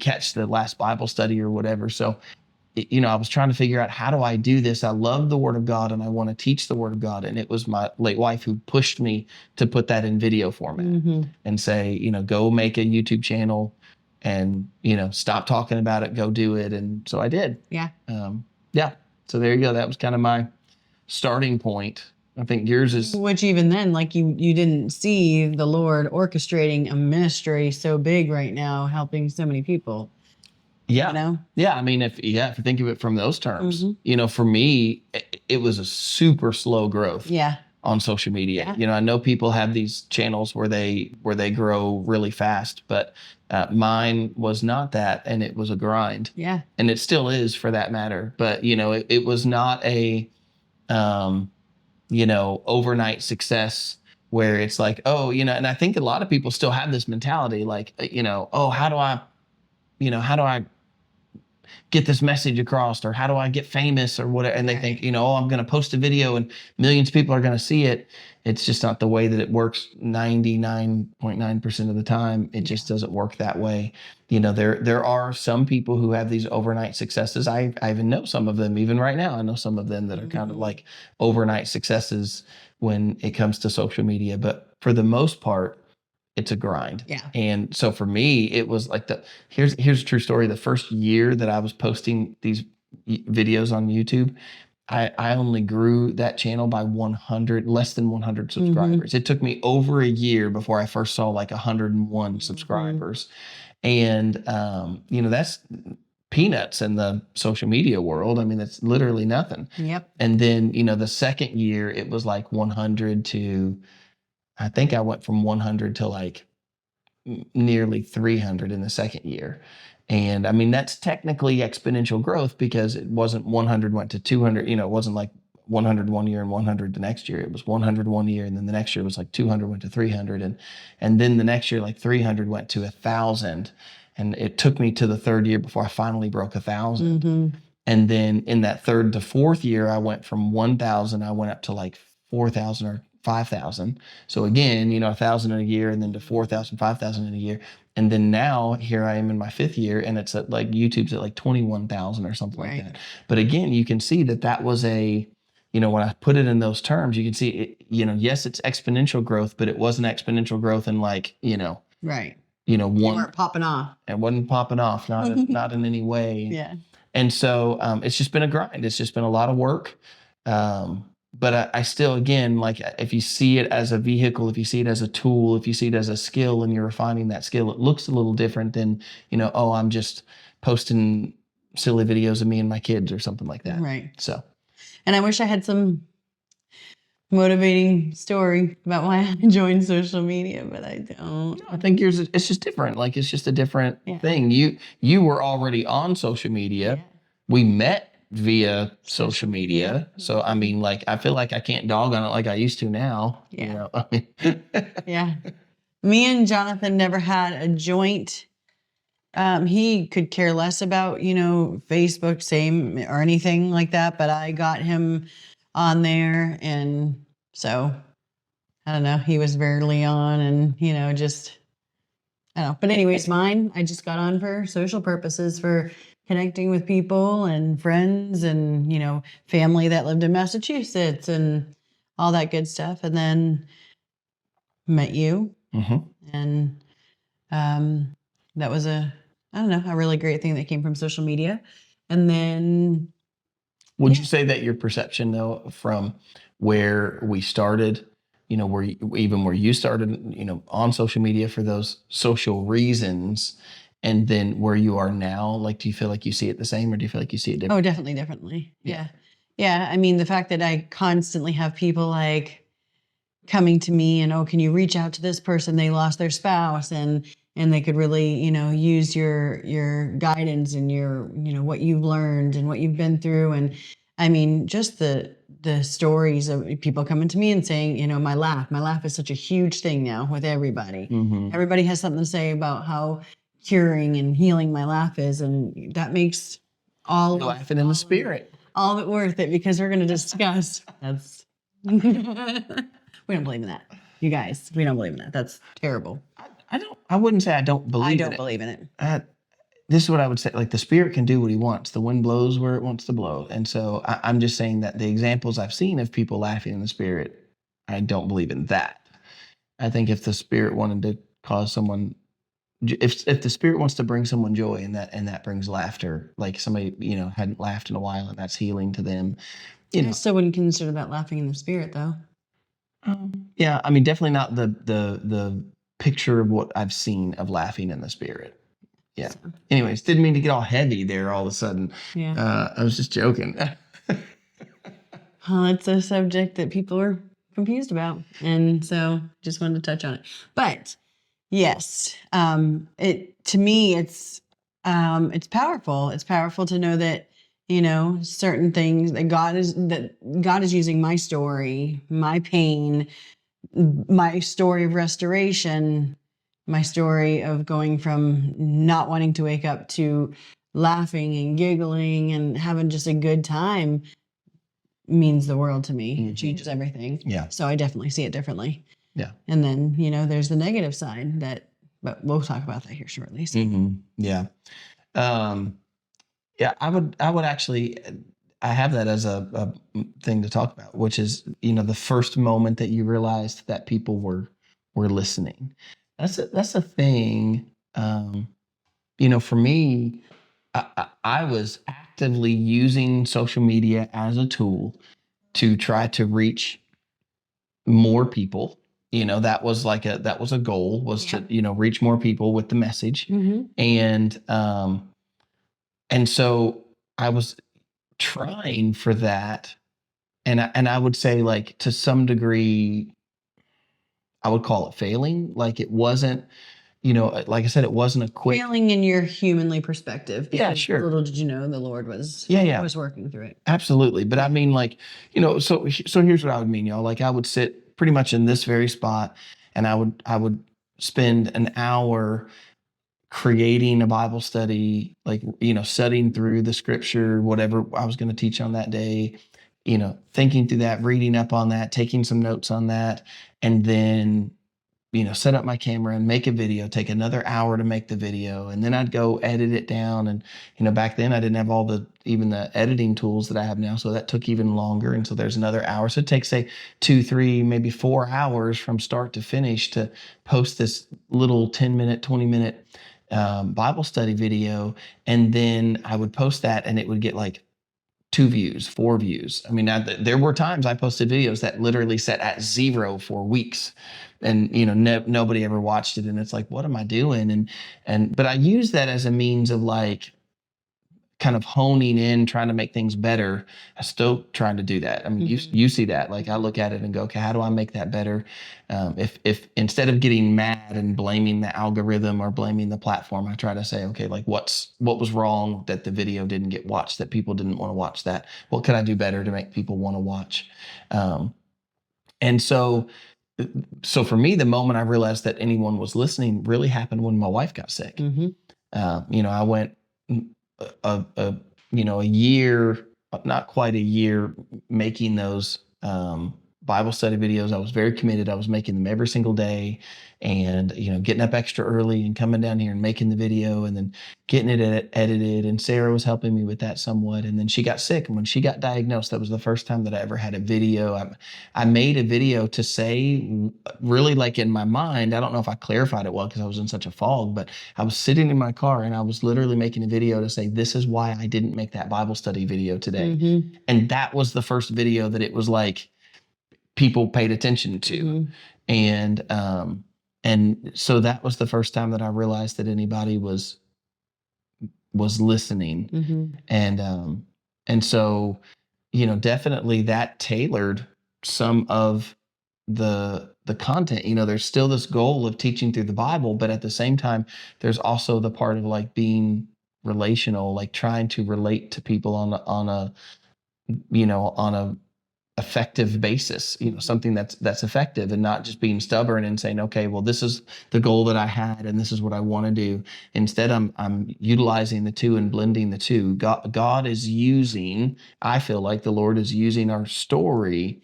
catch the last Bible study or whatever. So, I was trying to figure out, how do I do this? I love the Word of God and I want to teach the Word of God. And it was my late wife who pushed me to put that in video format and say, go make a YouTube channel and, stop talking about it, go do it. And so I did. Yeah. So there you go. That was kind of my starting point. I think yours is. Which even then, like you didn't see the Lord orchestrating a ministry so big right now, helping so many people. Yeah. Yeah. I mean, if you think of it from those terms, for me, it was a super slow growth. On social media. I know people have these channels where they grow really fast, but mine was not that, and it was a grind. Yeah. And it still is, for that matter. But it was not a overnight success where it's like, oh, and I think a lot of people still have this mentality, like, oh, how do I get this message across, or how do I get famous or whatever? And they think, oh, I'm going to post a video and millions of people are going to see it. It's just not the way that it works 99.9% of the time. It just doesn't work that way. There are some people who have these overnight successes. I even know some of them, even right now. I know some of them that are kind of like overnight successes when it comes to social media. But for the most part, it's a grind. Yeah. And so for me, it was like here's a true story. The first year that I was posting these videos on YouTube, I only grew that channel by less than 100 subscribers. It took me over a year before I first saw like 101 subscribers. And, that's peanuts in the social media world. I mean, that's literally nothing. Yep. And then, the second year it was like 100 to, I think I went from 100 to like nearly 300 in the second year. And I mean, that's technically exponential growth, because it wasn't 100 went to 200, it wasn't like 100 one year and 100 the next year. It was 100 one year, and then the next year was like 200 went to 300. And then the next year, like 300 went to 1,000. And it took me to the third year before I finally broke 1,000. And then in that third to fourth year, I went from 1,000, I went up to like 4,000 or 5,000. So again, 1,000 in a year, and then to 4,000, 5,000 in a year. And then now here I am in my 5th year, and it's at like YouTube's at like 21,000 or something like that. But again, you can see that was when I put it in those terms, you can see it, yes, it's exponential growth, but it wasn't exponential growth in like, Right. You one weren't popping off. It wasn't popping off, not in any way. Yeah. And so it's just been a grind. It's just been a lot of work. But I still, again, like if you see it as a vehicle, if you see it as a tool, if you see it as a skill and you're refining that skill, it looks a little different than, oh, I'm just posting silly videos of me and my kids or something like that. Right. So. And I wish I had some motivating story about why I joined social media, but I don't. I think yours, it's just different. Like it's just a different thing. You were already on social media. Yeah. We met via social media. So I mean, like I feel like I can't dog on it like I used to now. Yeah. Yeah. Me and Jonathan never had a joint. He could care less about, Facebook, same or anything like that, but I got him on there, and so I don't know, he was barely on, and just I don't know. But anyways, mine, I just got on for social purposes, for connecting with people and friends and family that lived in Massachusetts and all that good stuff, and then met you. And that was a really great thing that came from social media. And then would you say that your perception, though, from where we started, where you started, on social media for those social reasons, and then where you are now, like, do you feel like you see it the same, or do you feel like you see it different? Oh, definitely differently. Yeah. I mean, the fact that I constantly have people like coming to me and, oh, can you reach out to this person? They lost their spouse, and they could really, use your guidance and your, what you've learned and what you've been through. And I mean, just the stories of people coming to me and saying, my laugh is such a huge thing now with everybody. Everybody has something to say about how curing and healing my laugh is. And that makes all laughing in the spirit, all of it worth it, because we're going to discuss. That's, we don't believe in that. You guys, we don't believe in that. That's terrible. I wouldn't say I don't believe in it. I don't believe in it. This is what I would say. Like, the spirit can do what he wants. The wind blows where it wants to blow. And so I'm just saying that the examples I've seen of people laughing in the spirit, I don't believe in that. I think if the spirit wanted to cause someone, if the spirit wants to bring someone joy, and that brings laughter, like somebody, hadn't laughed in a while, and that's healing to them, I still wouldn't consider that laughing in the spirit, though. Yeah, I mean, definitely not the picture of what I've seen of laughing in the spirit. Yeah. So, anyways, didn't mean to get all heavy there all of a sudden. Yeah. I was just joking. Well, it's a subject that people are confused about, and so just wanted to touch on it. But yes, to me, it's powerful. It's powerful to know that certain things that God is using my story, my pain, my story of restoration, my story of going from not wanting to wake up to laughing and giggling and having just a good time, means the world to me. It changes everything. Yeah. So I definitely see it differently. Yeah. And then, there's the negative side but we'll talk about that here shortly. So. Yeah. Yeah, I would actually, I have that as a thing to talk about, which is, the first moment that you realized that people were listening. That's a thing. For me, I was actively using social media as a tool to try to reach more people. That was a goal, was to, reach more people with the message. And so I was trying for that. And I would say, like, to some degree, I would call it failing. Like, it wasn't, like I said, it wasn't a quick failing in your humanly perspective. Yeah, sure. Little did you know the Lord was was working through it. Absolutely. But I mean, like, so here's what I would mean, y'all. Like, I would sit pretty much in this very spot, and I would spend an hour creating a Bible study, like, studying through the scripture, whatever I was going to teach on that day, thinking through that, reading up on that, taking some notes on that, and then set up my camera and make a video, take another hour to make the video. And then I'd go edit it down. And, back then I didn't have even the editing tools that I have now. So that took even longer. And so there's another hour. So it takes, say, 2, 3, maybe 4 hours from start to finish to post this little 10-minute, 20-minute Bible study video. And then I would post that and it would get like 2 views, 4 views. I mean, there were times I posted videos that literally sat at 0 for weeks, and nobody ever watched it. And it's like, what am I doing? But I use that as a means of like kind of honing in, trying to make things better. I'm still trying to do that. I mean, you see that. Like I look at it and go, okay, how do I make that better? If instead of getting mad and blaming the algorithm or blaming the platform, I try to say, okay, like what was wrong that the video didn't get watched, that people didn't want to watch that? What could I do better to make people want to watch? And so for me, the moment I realized that anyone was listening really happened when my wife got sick. I went a year, not quite a year, making those Bible study videos. I was very committed. I was making them every single day, and getting up extra early and coming down here and making the video and then getting it edited. And Sarah was helping me with that somewhat. And then she got sick, and when she got diagnosed, that was the first time that I ever had a video. I made a video to say, really, like in my mind, I don't know if I clarified it well because I was in such a fog, but I was sitting in my car and I was literally making a video to say, this is why I didn't make that Bible study video today. And that was the first video that it was like people paid attention to. And so that was the first time that I realized that anybody was listening. And so, definitely that tailored some of the content. There's still this goal of teaching through the Bible, but at the same time, there's also the part of like being relational, like trying to relate to people on a effective basis, something that's effective, and not just being stubborn and saying, okay, well, this is the goal that I had and this is what I want to do. Instead, I'm utilizing the two and blending the two. God is using, I feel like the Lord is using our story.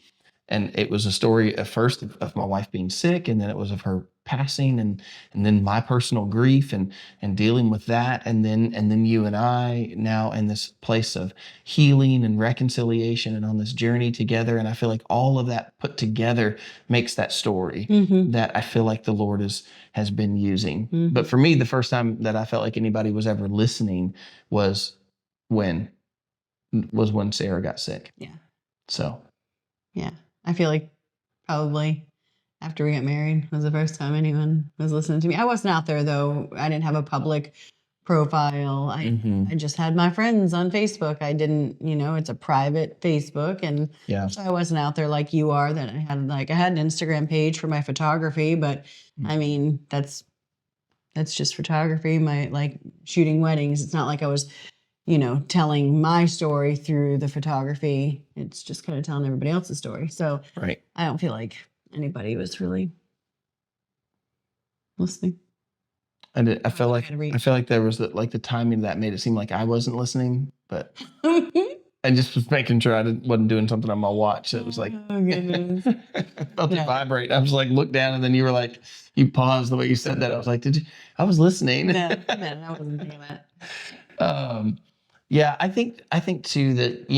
And it was a story at first of my wife being sick, and then it was of her passing, and then my personal grief and dealing with that, and then you and I now in this place of healing and reconciliation and on this journey together. And I feel like all of that put together makes that story that I feel like the Lord has been using. But for me, the first time that I felt like anybody was ever listening was when Sarah got sick. Yeah. So. Yeah. I feel like probably after we got married was the first time anyone was listening to me. I wasn't out there though. I didn't have a public profile. I just had my friends on Facebook. I didn't, it's a private Facebook. And so I wasn't out there like you are, that I had an Instagram page for my photography, but I mean, that's just photography, my like shooting weddings. It's not like I was telling my story through the photography. It's just kind of telling everybody else's story. So right. I don't feel like anybody was really listening. I feel like there was the timing that made it seem like I wasn't listening, but I just was making sure I wasn't doing something on my watch. So it was like, oh goodness, I felt it vibrate. I was like, look down, and then you were like, you paused the way you said that. I was like, did you? I was listening. No, I wasn't thinking that. Yeah, I think too that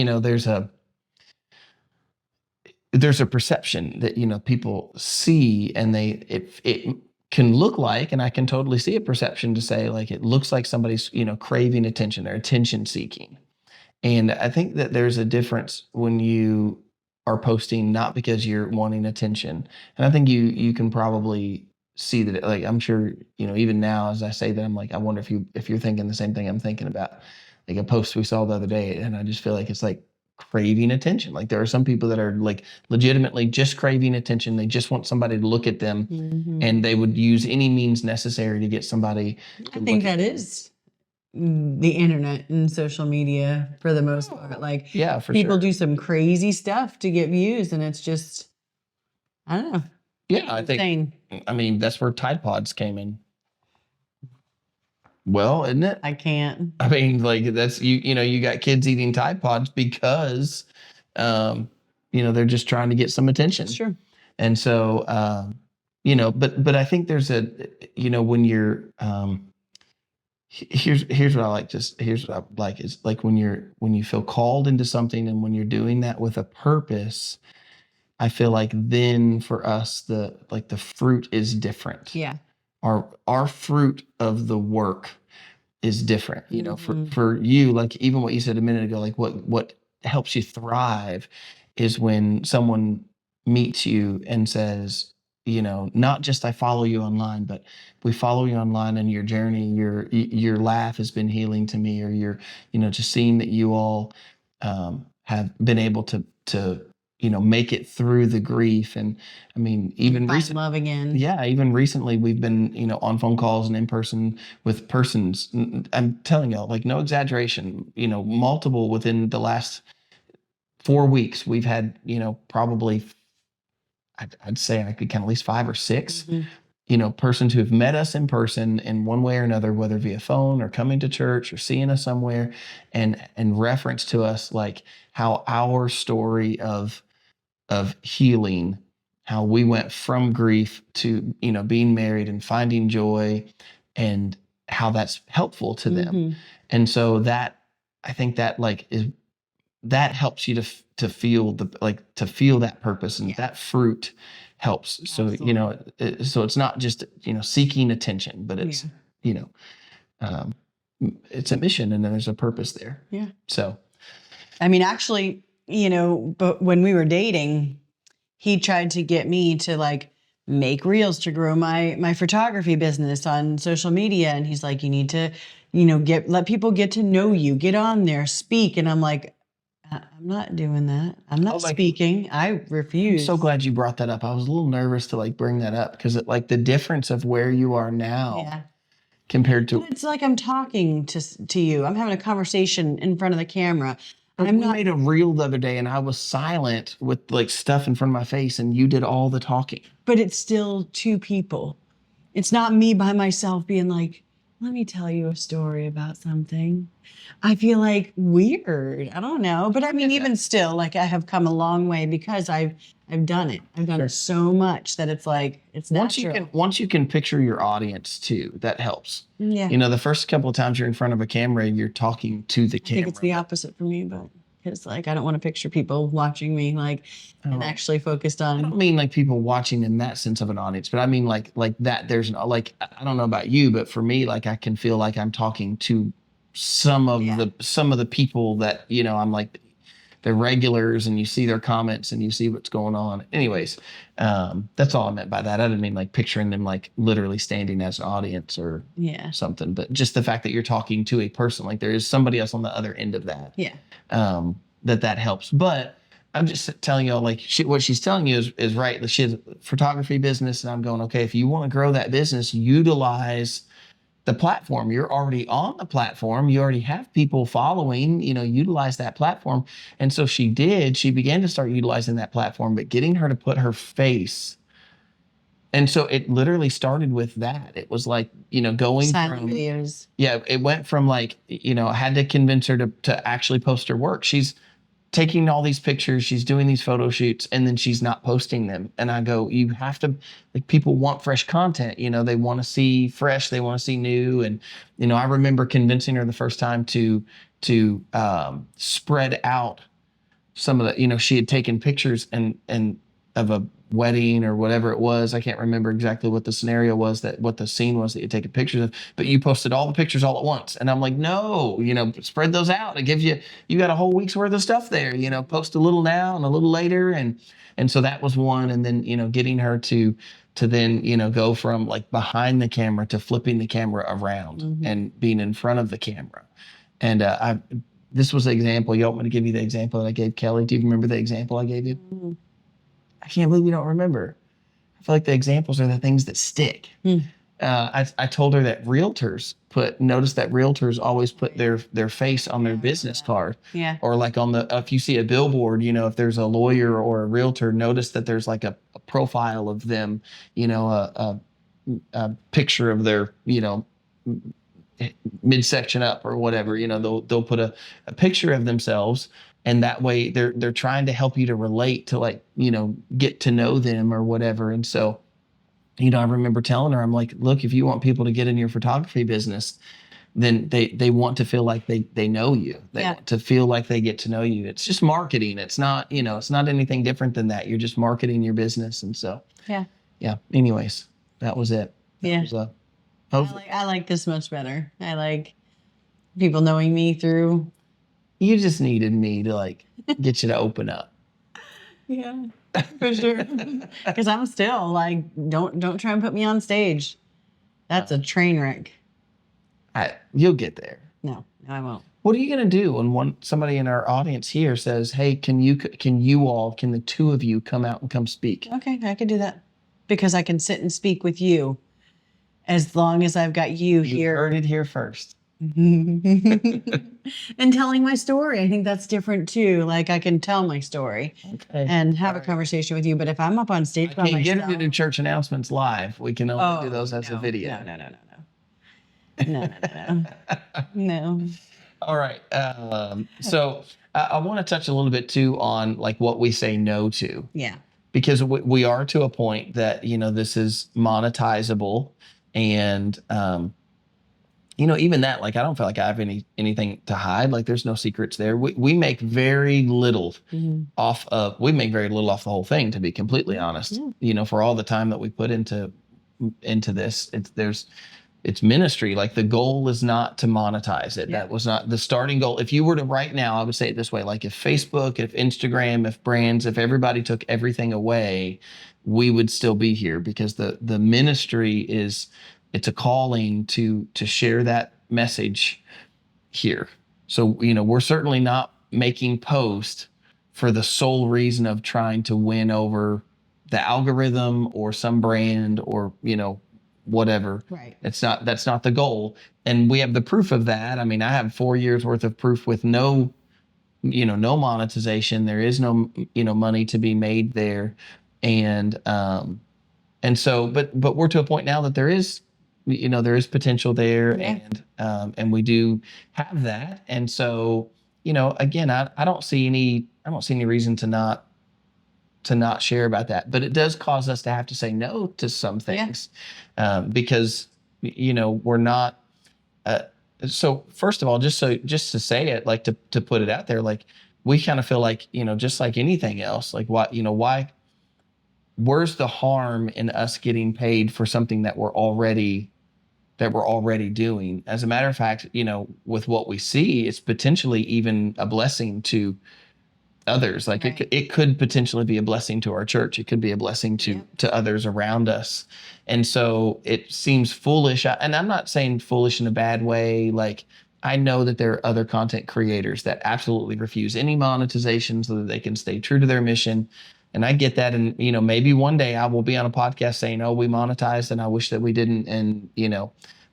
there's a perception that people see, and it can look like, and I can totally see a perception to say like it looks like somebody's craving attention, they're attention seeking. And I think that there's a difference when you are posting not because you're wanting attention. And I think you can probably see that, like, I'm sure, even now as I say that, I'm like, I wonder if you're thinking the same thing I'm thinking about. Like a post we saw the other day, and I just feel like it's like craving attention. Like there are some people that are like legitimately just craving attention. They just want somebody to look at them, and they would use any means necessary to get somebody to I think that is the internet and social media for the most part. Like, yeah, for people sure. do some crazy stuff to get views, and it's just, I don't know. Yeah, I think, I mean, that's where Tide Pods came in. Well, isn't it? I can't. I mean, like that's you got kids eating Tide Pods because They're just trying to get some attention. That's true. And so, but I think there's when you're, here's what I like. Here's what I like is like when you feel called into something and when you're doing that with a purpose, I feel like then for us, the fruit is different. Yeah. Our fruit of the work is different. Mm-hmm. For you, like even what you said a minute ago, like what helps you thrive is when someone meets you and says, not just I follow you online, but we follow you online and your journey, your laugh has been healing to me, or just seeing that you all have been able to make it through the grief. And I mean, even find love again. yeah, even recently we've been, on phone calls and in person with persons. I'm telling you, like no exaggeration, multiple within the last 4 weeks. We've had, probably, I'd say I could count at least 5 or 6, persons who have met us in person in one way or another, whether via phone or coming to church or seeing us somewhere, and reference to us like how our story of healing, how we went from grief to being married and finding joy, and how that's helpful to them. And so that, I think that like is that helps you to feel that purpose, and that fruit helps. Absolutely. So so it's not just seeking attention, but it's um, it's a mission, and then there's a purpose there. Yeah. So I mean, actually, but when we were dating, he tried to get me to like make reels to grow my photography business on social media. And he's like, you need to, let people get to know you, get on there, speak. And I'm like, I'm not doing that. I'm not speaking. I refuse. I'm so glad you brought that up. I was a little nervous to like bring that up because like the difference of where you are now compared to. But it's like I'm talking to you. I'm having a conversation in front of the camera. We made a reel the other day and I was silent with like stuff in front of my face and you did all the talking. But it's still 2 people. It's not me by myself being like, let me tell you a story about something. I feel like weird. I don't know. But I mean, even still, like I have come a long way because I've done it. I've done it so much that it's like, it's natural. Once you can picture your audience too, that helps. Yeah. The first couple of times you're in front of a camera, you're talking to the camera. I think it's the opposite for me, but it's like I don't want to picture people watching me like and actually focused on. I don't mean like people watching in that sense of an audience, but I mean like that. There's like I don't know about you, but for me, like I can feel like I'm talking to some of the people that I'm like they're regulars, and you see their comments and you see what's going on. Anyways, that's all I meant by that. I didn't mean like picturing them like literally standing as an audience or something, but just the fact that you're talking to a person, like there is somebody else on the other end of that. Yeah. That helps. But I'm just telling you, like what she's telling you is right. She has a photography business, and I'm going, okay, if you want to grow that business, utilize the platform. You're already on the platform. You already have people following, utilize that platform. And so she began to start utilizing that platform, but getting her to put her face. And so it literally started with that. It was like, going silent from videos. Yeah, it went from like, I had to convince her to actually post her work. She's taking all these pictures, she's doing these photo shoots, and then she's not posting them. And I go, you have to, like, people want fresh content, they want to see fresh, they want to see new. And, I remember convincing her the first time to spread out some of the, she had taken pictures and of a wedding or whatever it was. I can't remember exactly what the scenario was, what the scene was that you'd taken pictures of, but you posted all the pictures all at once. And I'm like, no, spread those out. It gives you got a whole week's worth of stuff there, post a little now and a little later. And so that was one. And then, getting her to then, go from like behind the camera to flipping the camera around and being in front of the camera. And this was the example. You want me to give you the example that I gave Kelly? Do you remember the example I gave you? I can't believe you don't remember. I feel like the examples are the things that stick. I told her that notice that realtors always put their face on their business card. Yeah. Or like if you see a billboard, if there's a lawyer or a realtor, notice that there's like a profile of them, a picture of their, midsection up or whatever. They'll put a picture of themselves and that way they're trying to help you to relate to, like, get to know them or whatever. And so, I remember telling her, I'm like, look, if you want people to get in your photography business, then they want to feel like they know you. They want to feel like they get to know you. It's just marketing. It's not, it's not anything different than that. You're just marketing your business. And so, yeah. Anyways, that was it. That was, I like this much better. I like people knowing me through. You just needed me to, like, get you to open up. Yeah, for sure. Because I'm still like, don't try and put me on stage. That's a train wreck. You'll get there. No, I won't. What are you gonna do when somebody in our audience here says, "Hey, can the two of you come out and come speak?" Okay, I could do that because I can sit and speak with you as long as I've got you here. You heard it here first. And telling my story. I think that's different too. Like I can tell my story and have a conversation with you. But if I'm up on stage by myself, get into church announcements live. We can only do those as a video. No. All right. So I want to touch a little bit too on, like, what we say no to. Yeah. Because we are to a point that, this is monetizable, and even that, like, I don't feel like I have anything to hide. Like, there's no secrets there. We make very little off of the whole thing, to be completely honest. For all the time that we put into this, it's ministry. Like, the goal is not to monetize it. That was not the starting goal. If you were to right now, I would say it this way: like, if Facebook, if Instagram, if brands, if everybody took everything away, we would still be here, because the ministry it's a calling to share that message here. So, we're certainly not making posts for the sole reason of trying to win over the algorithm or some brand or, whatever. Right. That's not the goal. And we have the proof of that. I mean, I have 4 years worth of proof with no monetization. There is no, money to be made there. And so, but we're to a point now that there is potential there, and we do have that. And so, again, I don't see any reason to not share about that, but it does cause us to have to say no to some things, because, we're not, so first of all, just to say it, like, to put it out there, like, we kind of feel like, just like anything else, like, why, where's the harm in us getting paid for something that we're already doing? As a matter of fact, with what we see, it's potentially even a blessing to others. Like, it could potentially be a blessing to our church. It could be a blessing to others around us. And so it seems foolish. And I'm not saying foolish in a bad way. Like, I know that there are other content creators that absolutely refuse any monetization so that they can stay true to their mission. And I get that. And, maybe one day I will be on a podcast saying, oh, we monetized and I wish that we didn't. And,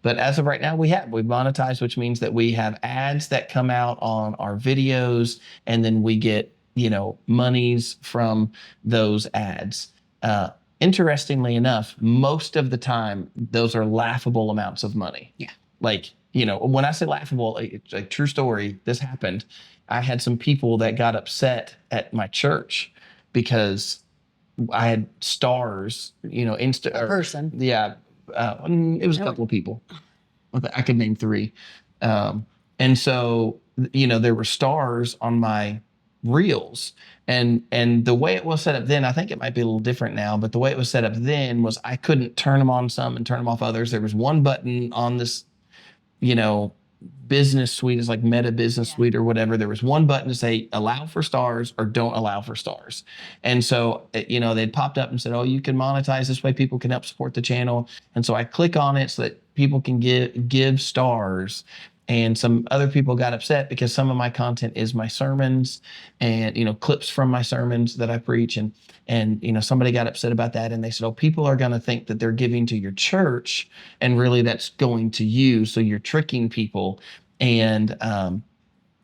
but as of right now, we've monetized, which means that we have ads that come out on our videos, and then we get, monies from those ads. Interestingly enough, most of the time, those are laughable amounts of money. Yeah. Like, when I say laughable, it's a true story. This happened. I had some people that got upset at my church because I had stars, person. Yeah. It was a couple of people. I could name 3. And so, there were stars on my reels, and the way it was set up then, I think it might be a little different now, but the way it was set up then was I couldn't turn them on some and turn them off others. There was one button on this, business suite, is like Meta Business Suite or whatever. There was one button to say allow for stars or don't allow for stars. And so, they'd popped up and said, oh, you can monetize this way. People can help support the channel. And so I click on it so that people can give stars. And some other people got upset because some of my content is my sermons and, clips from my sermons that I preach. And somebody got upset about that. And they said, oh, people are going to think that they're giving to your church, and really that's going to you. So you're tricking people. And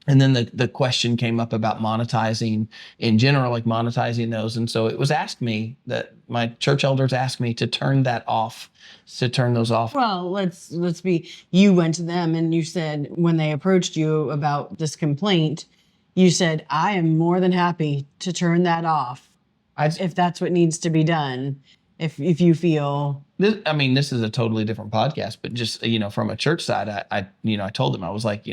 then the question came up about monetizing in general, like monetizing those. And so it was asked me, that my church elders asked me to turn those off. Well, let's be, you went to them and you said, when they approached you about this complaint, you said, I am more than happy to turn that off if that's what needs to be done. If you feel this is a totally different podcast, but just, from a church side, I told them, I was like,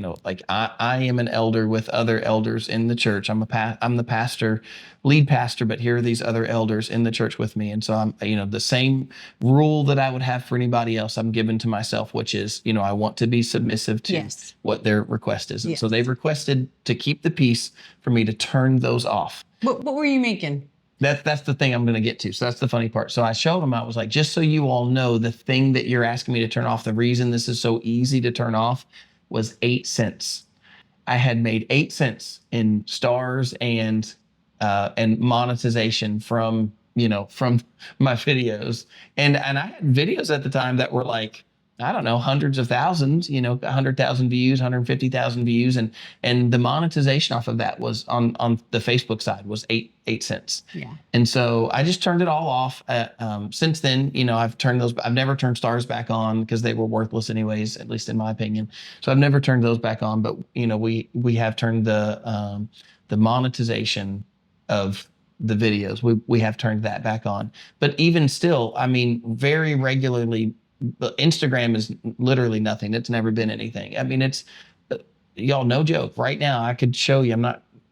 I am an elder with other elders in the church. I'm the pastor, lead pastor, but here are these other elders in the church with me. And so I'm, the same rule that I would have for anybody else, I'm given to myself, which is, I want to be submissive to Yes. what their request is. And Yes. so they've requested to keep the peace for me to turn those off. what were you making? That's the thing I'm going to get to. So that's the funny part. So I showed them, I was like, just so you all know, the thing that you're asking me to turn off, the reason this is so easy to turn off was 8 cents. I had made 8 cents in stars and monetization from my videos. And I had videos at the time that were like, I don't know, hundreds of thousands, 100,000 views, 150,000 views. And the monetization off of that was on the Facebook side was 8 cents. Yeah. And so I just turned it all off. Since then, I've never turned stars back on because they were worthless anyways, at least in my opinion. So I've never turned those back on, but we have turned the monetization of the videos. We have turned that back on. But even still, very regularly, Instagram is literally nothing. It's never been anything. It's y'all, no joke. Right now, I could show you.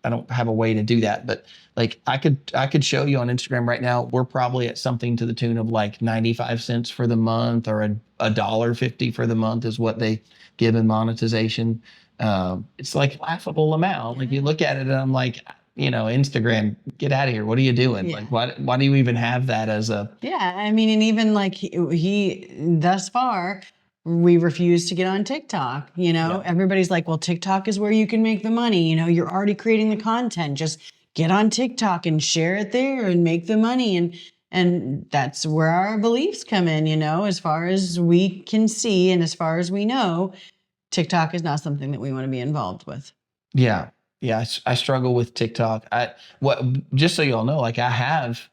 I don't have a way to do that, but like I could show you on Instagram right now. We're probably at something to the tune of like 95 cents for the month, or $1.50 for the month is what they give in monetization. It's like laughable amount. Like you look at it and I'm like, Instagram, get out of here. What are you doing? Yeah. Like, why do you even have that as a? Yeah, and even like he thus far, we refuse to get on TikTok. Yeah. Everybody's like, well, TikTok is where you can make the money. You're already creating the content. Just get on TikTok and share it there and make the money. And that's where our beliefs come in. As far as we can see and as far as we know, TikTok is not something that we want to be involved with. Yeah. Yeah. I struggle with TikTok. Just so y'all know, like I have,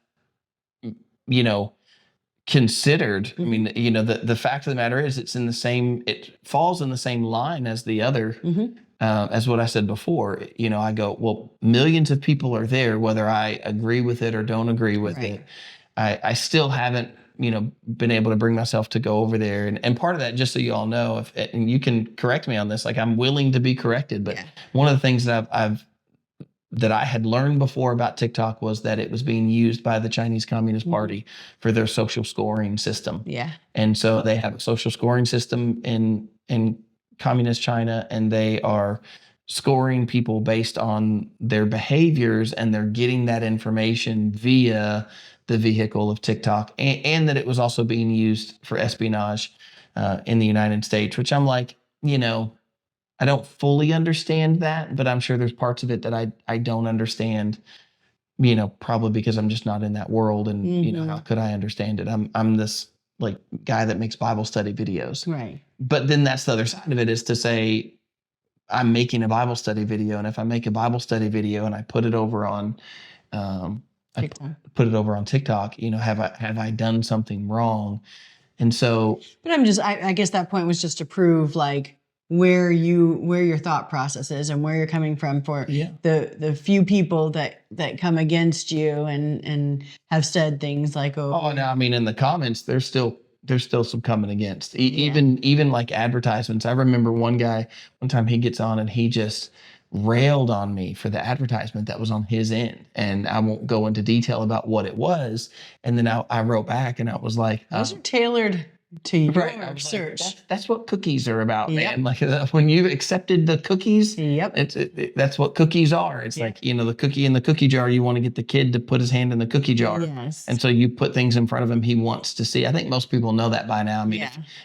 considered, the fact of the matter is it falls in the same line as the other, as what I said before. I go, well, millions of people are there, whether I agree with it or don't agree with it. I still haven't, been able to bring myself to go over there. And part of that, just so you all know, and you can correct me on this, like I'm willing to be corrected. But one of the things that that I had learned before about TikTok was that it was being used by the Chinese Communist Party for their social scoring system. Yeah. And so they have a social scoring system in communist China, and they are scoring people based on their behaviors, and they're getting that information via the vehicle of TikTok, and that it was also being used for espionage in the United States, which I'm like, I don't fully understand that, but I'm sure there's parts of it that I don't understand, probably because I'm just not in that world. And, how could I understand it? I'm this like guy that makes Bible study videos. Right. But then that's the other side of it, is to say I'm making a Bible study video. And if I make a Bible study video and I put it over on, TikTok, have I done something wrong? And so, but I guess that point was just to prove like where your thought process is and where you're coming from for the few people that come against you and have said things like, no, in the comments, there's still some coming against, even like advertisements. I remember one time he gets on and he just railed on me for the advertisement that was on his end. And I won't go into detail about what it was. And then I wrote back and I was like, those are tailored to your search. Like, that's what cookies are about, man. Like when you've accepted the cookies, that's what cookies are. It's like, the cookie in the cookie jar, you want to get the kid to put his hand in the cookie jar. Yes. And so you put things in front of him he wants to see. I think most people know that by now.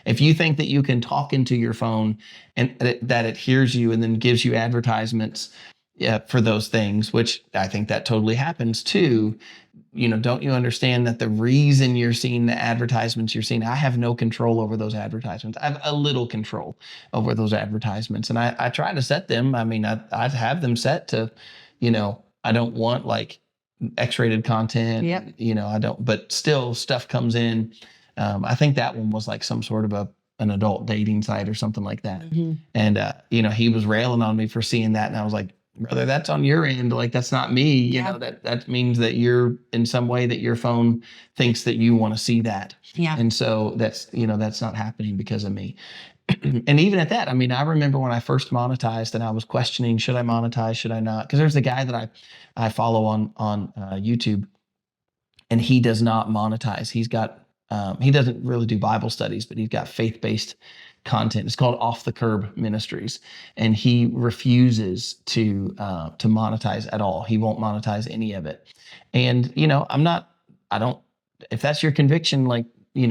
If you think that you can talk into your phone and that it hears you and then gives you advertisements for those things, which I think that totally happens too. Don't you understand that the reason you're seeing the advertisements you're seeing, I have no control over those advertisements. I have a little control over those advertisements. And I try to set them. I have them set to, I don't want like X-rated content. I don't, but still stuff comes in. I think that one was like some sort of an adult dating site or something like that. And, he was railing on me for seeing that. And I was like, brother, that's on your end. Like, that's not me. You know, that means that you're in some way that your phone thinks that you want to see that. Yeah. And so that's, that's not happening because of me. And even at that, I mean, I remember when I first monetized and I was questioning, should I monetize? Should I not? Because there's a guy that I follow on YouTube, and he does not monetize. He doesn't really do Bible studies, but he's got faith-based content. It's called Off the Curb Ministries, and he refuses to monetize at all. He won't monetize any of it. And I don't. If that's your conviction, like,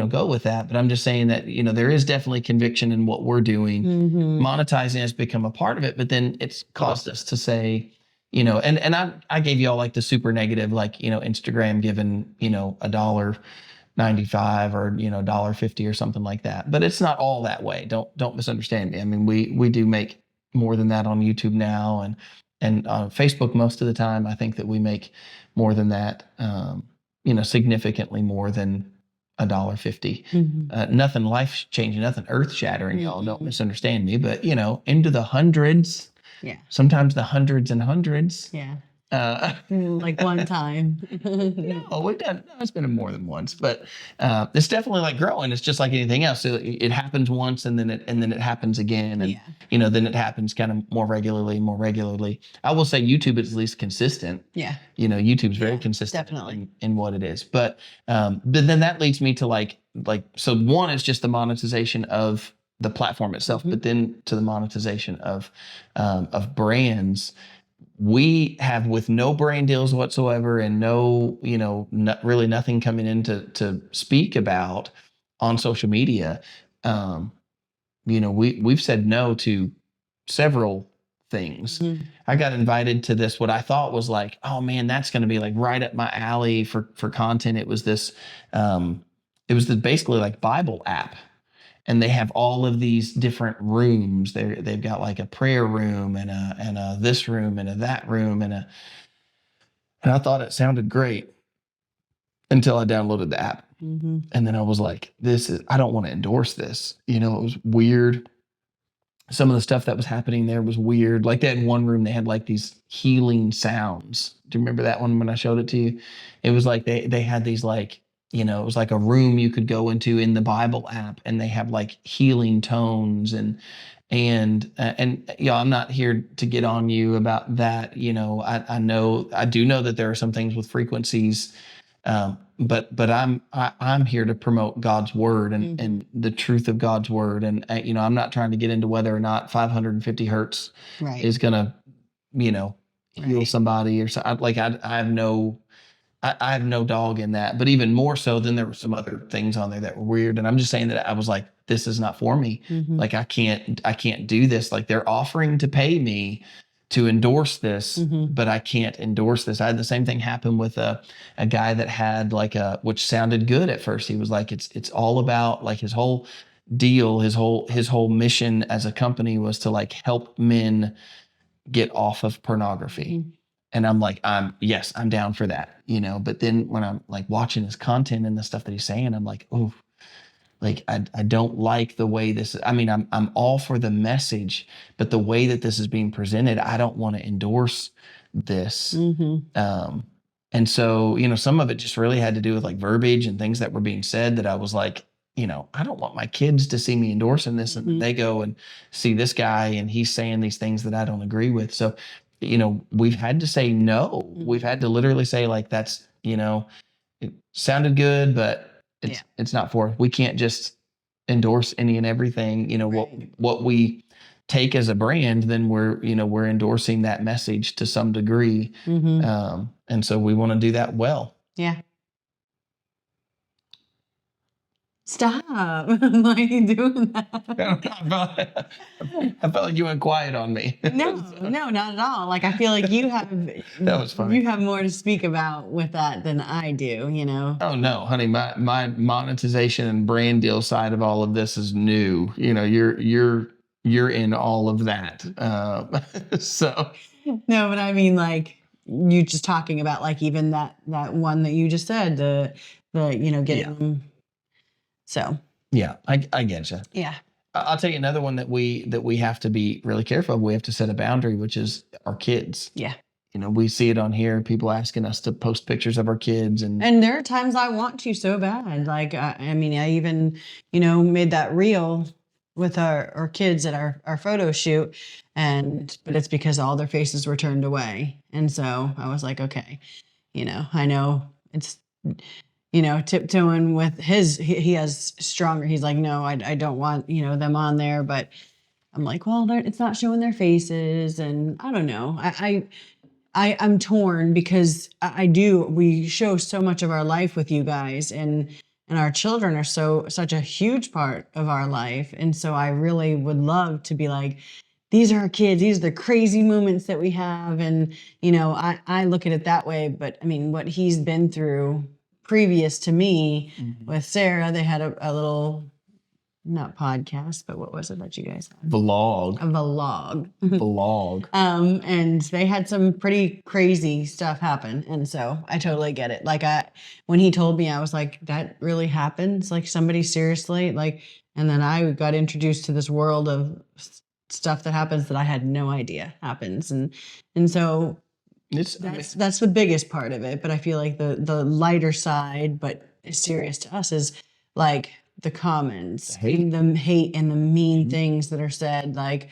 go with that. But I'm just saying that there is definitely conviction in what we're doing. Monetizing has become a part of it, but then it's caused us to say, and I gave you all like the super negative, like, Instagram giving, $1.95 or, $1.50 or something like that. But it's not all that way. Don't misunderstand me. I mean, we do make more than that on YouTube now, and on Facebook most of the time. I think that we make more than that, significantly more than $1.50. Nothing life changing, nothing earth shattering, y'all. Don't misunderstand me, but into the hundreds. Yeah. Sometimes the hundreds and hundreds. Yeah. Like one time. No, we've done. No, it's been more than once, but it's definitely like growing. It's just like anything else. So it happens once, and then it happens again, and then it happens kind of more regularly. I will say YouTube is at least consistent. Yeah. YouTube's very consistent definitely in what it is. But then that leads me to like so one is just the monetization of the platform itself, but then to the monetization of brands. We have, with no brand deals whatsoever and no, really nothing coming in to speak about on social media. We've said no to several things. I got invited to this, what I thought was like, oh man, that's going to be like right up my alley for content. It was this, basically like Bible app. And they have all of these different rooms. They've got like a prayer room and a this room and a that room and I thought it sounded great until I downloaded the app. And then I was like, I don't want to endorse this. It was weird. Some of the stuff that was happening there was weird. Like, they had one room, they had like these healing sounds. Do you remember that one when I showed it to you? It was like they had these like, it was like a room you could go into in the Bible app, and they have like healing tones and I'm not here to get on you about that. I do know that there are some things with frequencies, but I'm here to promote God's word and the truth of God's word. And I'm not trying to get into whether or not 550 hertz is gonna, heal somebody or something. Like, I have no dog in that. But even more so, then there were some other things on there that were weird. And I'm just saying that I was like, this is not for me. Like, I can't do this. Like, they're offering to pay me to endorse this, but I can't endorse this. I had the same thing happen with a guy that had like which sounded good at first. He was like, it's all about like his whole deal, his whole mission as a company was to like help men get off of pornography. And I'm like, I'm down for that, but then when I'm like watching his content and the stuff that he's saying, I'm like, oh, like, I don't like the way this, I mean, I'm all for the message, but the way that this is being presented, I don't want to endorse this. And so, some of it just really had to do with like verbiage and things that were being said that I was like, I don't want my kids to see me endorsing this and they go and see this guy and he's saying these things that I don't agree with. So, we've had to say no. We've had to literally say, like, that's, it sounded good, but it's not for us. We can't just endorse any and everything. What we take as a brand, then we're endorsing that message to some degree. And so we want to do that well. Yeah. Stop. Why are you doing that? I felt like you went quiet on me. No, not at all. Like, I feel like you have that was funny. You have more to speak about with that than I do, Oh no, honey, my monetization and brand deal side of all of this is new. You're in all of that. So no, but I mean, like, you just talking about like even that one that you just said, the getting them. So yeah, I get you. Yeah. I'll tell you another one that we have to be really careful of. We have to set a boundary, which is our kids. Yeah. You know, we see it on here, people asking us to post pictures of our kids. And there are times I want to so bad. Like, I mean, I even, made that reel with our kids at our photo shoot. But it's because all their faces were turned away. And so I was like, okay, I know it's, tiptoeing with he has stronger. He's like, no, I don't want, them on there. But I'm like, well, it's not showing their faces. And I don't know. I'm torn because we show so much of our life with you guys, and our children are such a huge part of our life. And so I really would love to be like, these are our kids, these are the crazy moments that we have. And, I look at it that way. But I mean, what he's been through previous to me with Sarah, they had a little, not podcast, but what was it that you guys had? vlog. A vlog. Vlog. And they had some pretty crazy stuff happen. And so I totally get it. Like when he told me, I was like, that really happens? Like somebody seriously? Like, and then I got introduced to this world of stuff that happens that I had no idea happens. And so that's the biggest part of it. But I feel like the lighter side, but serious to us, is like the comments, and the hate and the mean things that are said. Like,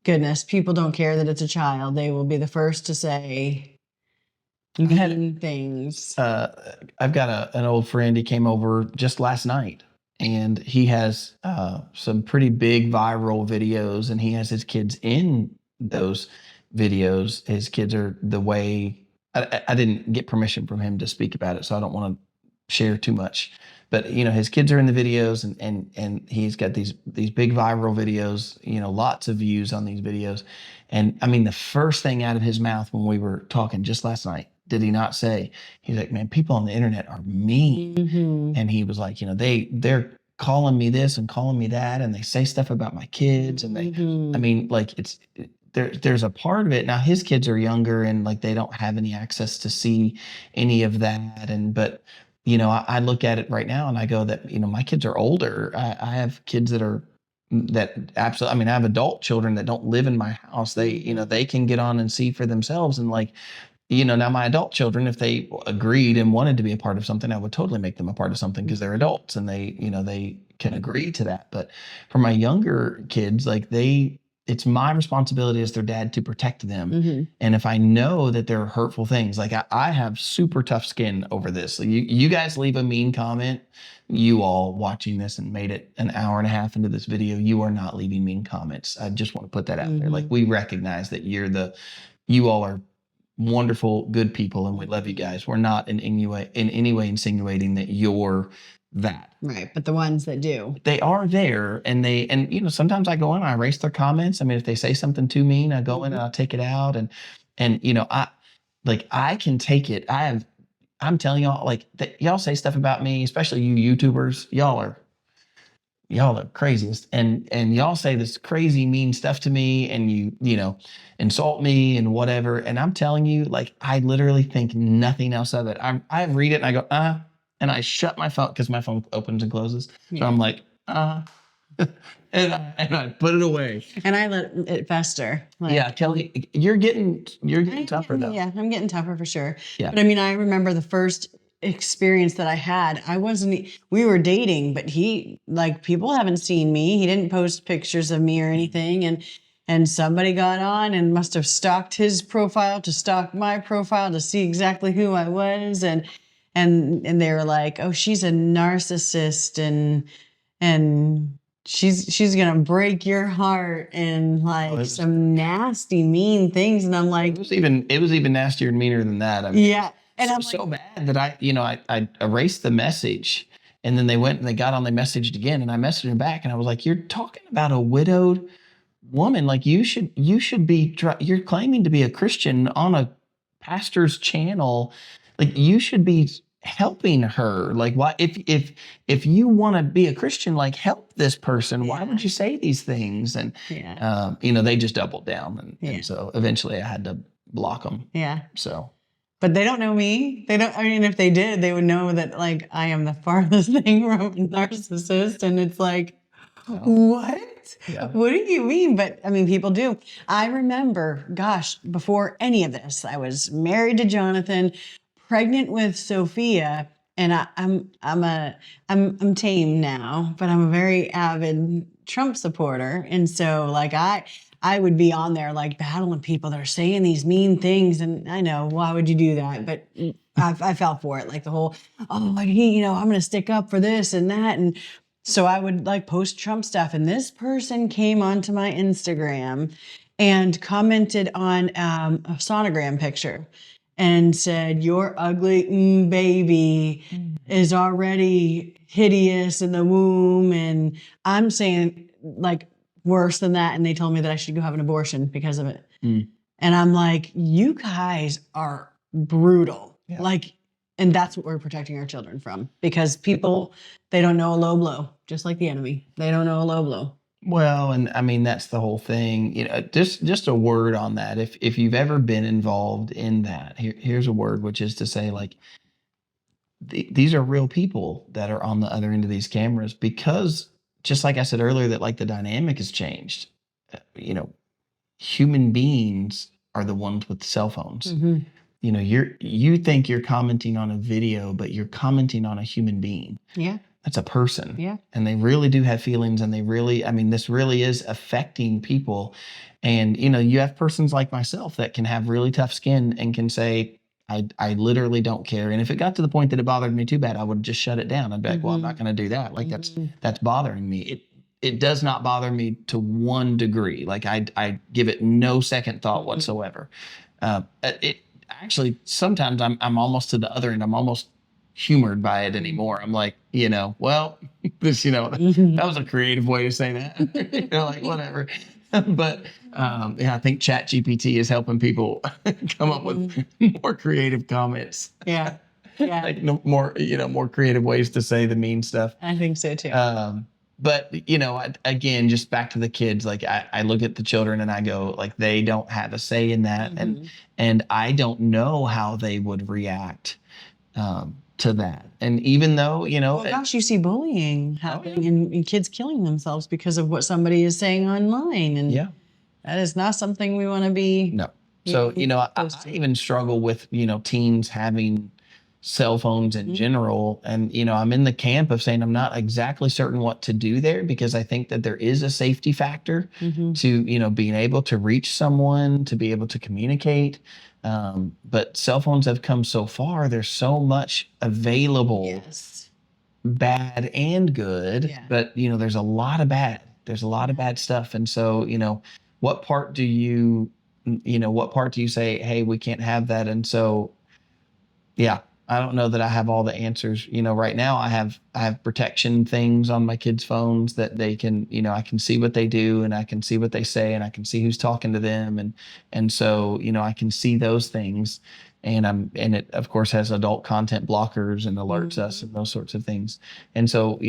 goodness, people don't care that it's a child. They will be the first to say mean things. I've got an old friend. He came over just last night, and he has some pretty big viral videos, and he has his kids in those videos. His kids are the way. I didn't get permission from him to speak about it, so I don't want to share too much. But his kids are in the videos, and he's got these big viral videos. Lots of views on these videos. And I mean, the first thing out of his mouth when we were talking just last night, did he not say? He's like, "Man, people on the internet are mean." Mm-hmm. And he was like, they're calling me this and calling me that, and they say stuff about my kids, and they, I mean, like there's a part of it. Now his kids are younger, and like they don't have any access to see any of that, but. I look at it right now and I go that, my kids are older. I have kids that absolutely, I mean, I have adult children that don't live in my house. They can get on and see for themselves. And like, now my adult children, if they agreed and wanted to be a part of something, I would totally make them a part of something because they're adults and they can agree to that. But for my younger kids, like it's my responsibility as their dad to protect them. Mm-hmm. And if I know that there are hurtful things, like I have super tough skin over this. Like you guys leave a mean comment, you all watching this and made it an hour and a half into this video, you are not leaving mean comments. I just want to put that out there. Like we recognize that you all are wonderful, good people, and we love you guys. We're not in any way insinuating that you're that. Right. But the ones that do. They are there, and sometimes I go in, I erase their comments. I mean, if they say something too mean, I go in and I'll take it out. And I can take it. I'm telling y'all, like y'all say stuff about me, especially you YouTubers, y'all are craziest. And y'all say this crazy mean stuff to me, and you insult me and whatever. And I'm telling you, like, I literally think nothing else of it. I read it and I go, and I shut my phone because my phone opens and closes. So I'm like, and I put it away. And I let it fester. Like, yeah, Kelly, you're getting tougher though. Yeah, I'm getting tougher for sure. Yeah. But I mean, I remember the first experience that I had. We were dating, but people haven't seen me. He didn't post pictures of me or anything. And somebody got on and must have stalked his profile to stalk my profile to see exactly who I was. And they were like, "Oh, she's a narcissist and she's gonna break your heart," and some nasty, mean things. And I'm like, it was even nastier and meaner than that. I mean, yeah. And I'm so bad that I erased the message, and then they went and they messaged again, and I messaged him back, and I was like, "You're talking about a widowed woman. Like you should be. You're claiming to be a Christian on a pastor's channel. Like you should be helping her. Like why if you want to be a Christian, like help this person. Why would you say these things?" And they just doubled down, and so eventually I had to block them. Yeah. So. But they don't know me. They don't. I mean, if they did, they would know that like I am the farthest thing from a narcissist, and it's like, What? Yeah. What do you mean? But I mean, people do. I remember, gosh, before any of this, I was married to Jonathan, pregnant with Sophia, and I'm tame now, but I'm a very avid Trump supporter, and so like I would be on there like battling people that are saying these mean things, and I know why would you do that, but I fell for it, like the whole I'm going to stick up for this and that, and so I would like post Trump stuff, and this person came onto my Instagram and commented on a sonogram picture and said, "Your ugly baby is already hideous in the womb." And I'm saying like worse than that. And they told me that I should go have an abortion because of it. Mm. And I'm like, you guys are brutal. Yeah. Like, and that's what we're protecting our children from, because people, they don't know a low blow, just like the enemy. They don't know a low blow. Well, and I mean that's the whole thing. Just a word on that. If you've ever been involved in that, here's a word, which is to say, like, these are real people that are on the other end of these cameras, because just like I said earlier, that like the dynamic has changed. Human beings are the ones with cell phones. Mm-hmm. You think you're commenting on a video, but you're commenting on a human being. Yeah. That's a person. Yeah. And they really do have feelings, and this really is affecting people. And, you have persons like myself that can have really tough skin and can say, I literally don't care. And if it got to the point that it bothered me too bad, I would just shut it down. I'd be like, well, I'm not going to do that. Like that's bothering me. It does not bother me to one degree. Like I give it no second thought whatsoever. It actually, sometimes I'm almost to the other end. I'm almost humored by it anymore. I'm like, well, this, that was a creative way to say that. Like whatever. But I think Chat GPT is helping people come up with more creative comments. Yeah. Yeah. Like more creative ways to say the mean stuff. I think so too. But again, just back to the kids, like I look at the children and I go, like, they don't have a say in that. And I don't know how they would react to that. And even though, well, gosh, you see bullying happening and kids killing themselves because of what somebody is saying online. And that is not something we want to be. No. So, I even struggle with, teens having cell phones in general. And, I'm in the camp of saying I'm not exactly certain what to do there, because I think that there is a safety factor to, being able to reach someone, to be able to communicate. But cell phones have come so far. There's so much available, bad and good. Yeah. But, there's a lot of bad. There's a lot of bad stuff. And so, what part do you say, hey, we can't have that? And so, I don't know that I have all the answers. Right now I have protection things on my kids' phones that they can, I can see what they do, and I can see what they say, and I can see who's talking to them. And so, I can see those things, and it of course has adult content blockers and alerts us and those sorts of things. And so,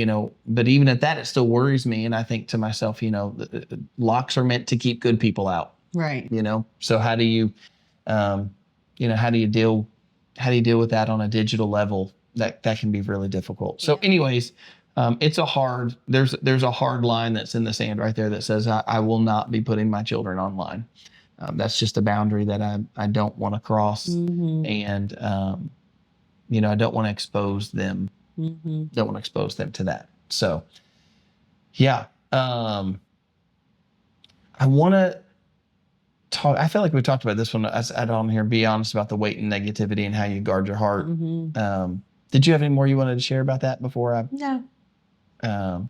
but even at that, it still worries me. And I think to myself, the locks are meant to keep good people out. Right. So how do you, how do you deal with that on a digital level? That can be really difficult. So anyways, there's a hard line that's in the sand right there that says I will not be putting my children online. That's just a boundary that I don't want to cross. And, I don't want to expose them. Don't want to expose them to that. So I want to talk. I feel like we talked about this one. I don't hear. Be honest about the weight and negativity and how you guard your heart. Did you have any more you wanted to share about that before I? No.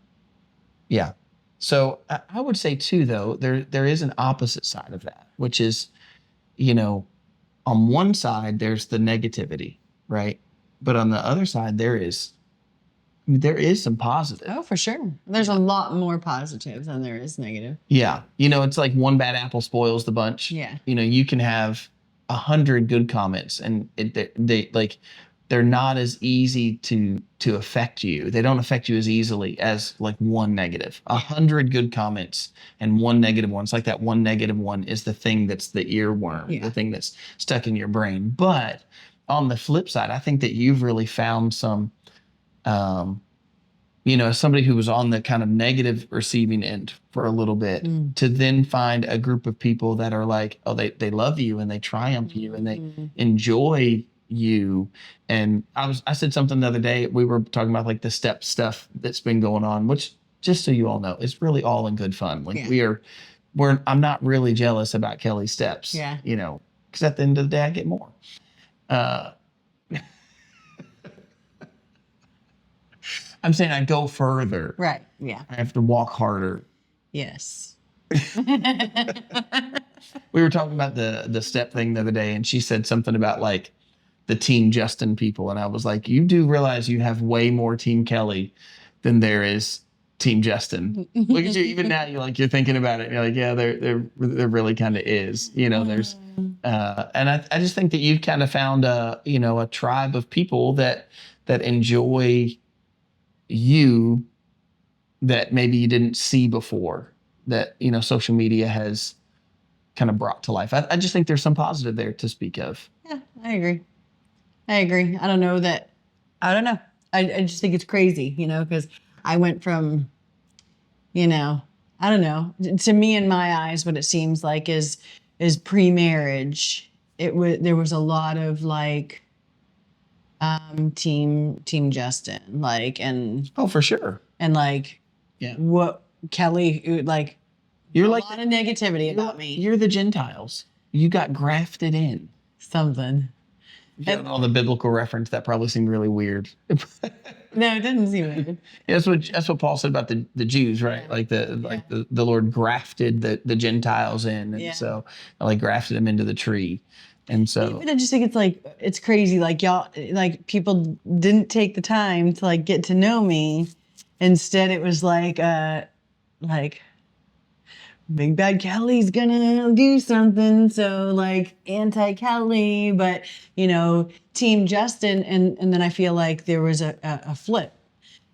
Yeah. So I would say too, though, there is an opposite side of that, which is, on one side there's the negativity, right? But on the other side there is some positive. Oh, for sure. There's a lot more positive than there is negative. Yeah. It's like one bad apple spoils the bunch. Yeah. You can have 100 good comments, and they're not as easy to affect you. They don't affect you as easily as like one negative. 100 good comments and one negative one. It's like that one negative one is the thing that's the earworm, the thing that's stuck in your brain. But on the flip side, I think that you've really found some as somebody who was on the kind of negative receiving end for a little bit, to then find a group of people that are like, oh, they love you and they triumph you and they enjoy you. And I said something the other day, we were talking about like the step stuff that's been going on, which, just so you all know, is really all in good fun. Like I'm not really jealous about Kelly's steps, Yeah. because at the end of the day, I get more. I'm saying I go further. Right. Yeah. I have to walk harder. Yes. We were talking about the step thing the other day, and she said something about like the Team Justin people, and I was like, you do realize you have way more Team Kelly than there is Team Justin. Look at you, even now you're thinking about it, and you're like, yeah, there really kind of is, there's and I just think that you've kind of found a tribe of people that enjoy you, that maybe you didn't see before, that social media has kind of brought to life. I just think there's some positive there to speak of. Yeah, I agree. I don't know. I just think it's crazy, because I went from, I don't know, to me, in my eyes, what it seems like is pre-marriage. There was a lot of like team Justin, like, and Oh, for sure. and like, Yeah. what Kelly, like, You're a like lot of negativity about me. You're the Gentiles. You got grafted in. Something. If you don't know the biblical reference, that probably seemed really weird. No, it didn't seem weird. Yeah, that's what Paul said about the Jews, right? Like the Lord grafted the Gentiles in, and so like grafted them into the tree. And so, But I just think it's crazy. Like, y'all, like, people didn't take the time to like get to know me. Instead, it was like Big Bad Kelly's gonna do something. So like anti Kelly, but Team Justin, and then I feel like there was a flip.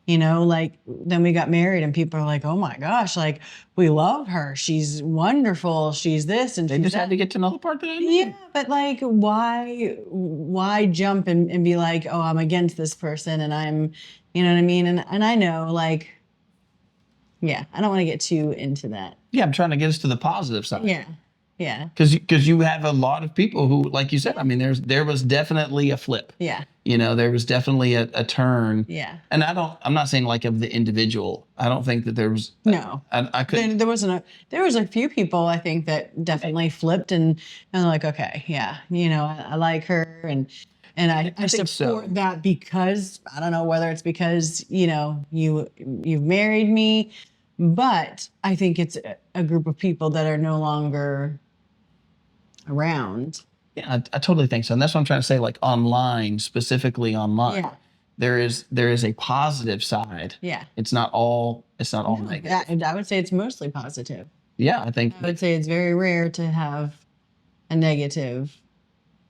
Like, then we got married and people are like, oh my gosh, like, we love her. She's wonderful. She's this and they she's just that. had to get to know the part that I knew. Yeah, but like, why jump and be like, oh, I'm against this person and I'm, you know what I mean? And I know, like, yeah, I don't want to get too into that. Yeah, I'm trying to get us to the positive side. Yeah, yeah, Because you have a lot of people who, like you said, I mean, there was definitely a flip. yeah, There was definitely a turn. yeah. And I'm not saying like of the individual. I don't think that there was. No, I couldn't. there was a few people, I think, that definitely flipped and like, okay, yeah, I like her and I think support so. that, because I don't know whether it's because you've married me, but I think it's a group of people that are no longer around. Yeah, I totally think so. And that's what I'm trying to say. Like online, specifically online, Yeah. there is a positive side. Yeah. It's not all negative. I would say it's mostly positive. Yeah, I think. I would say it's very rare to have a negative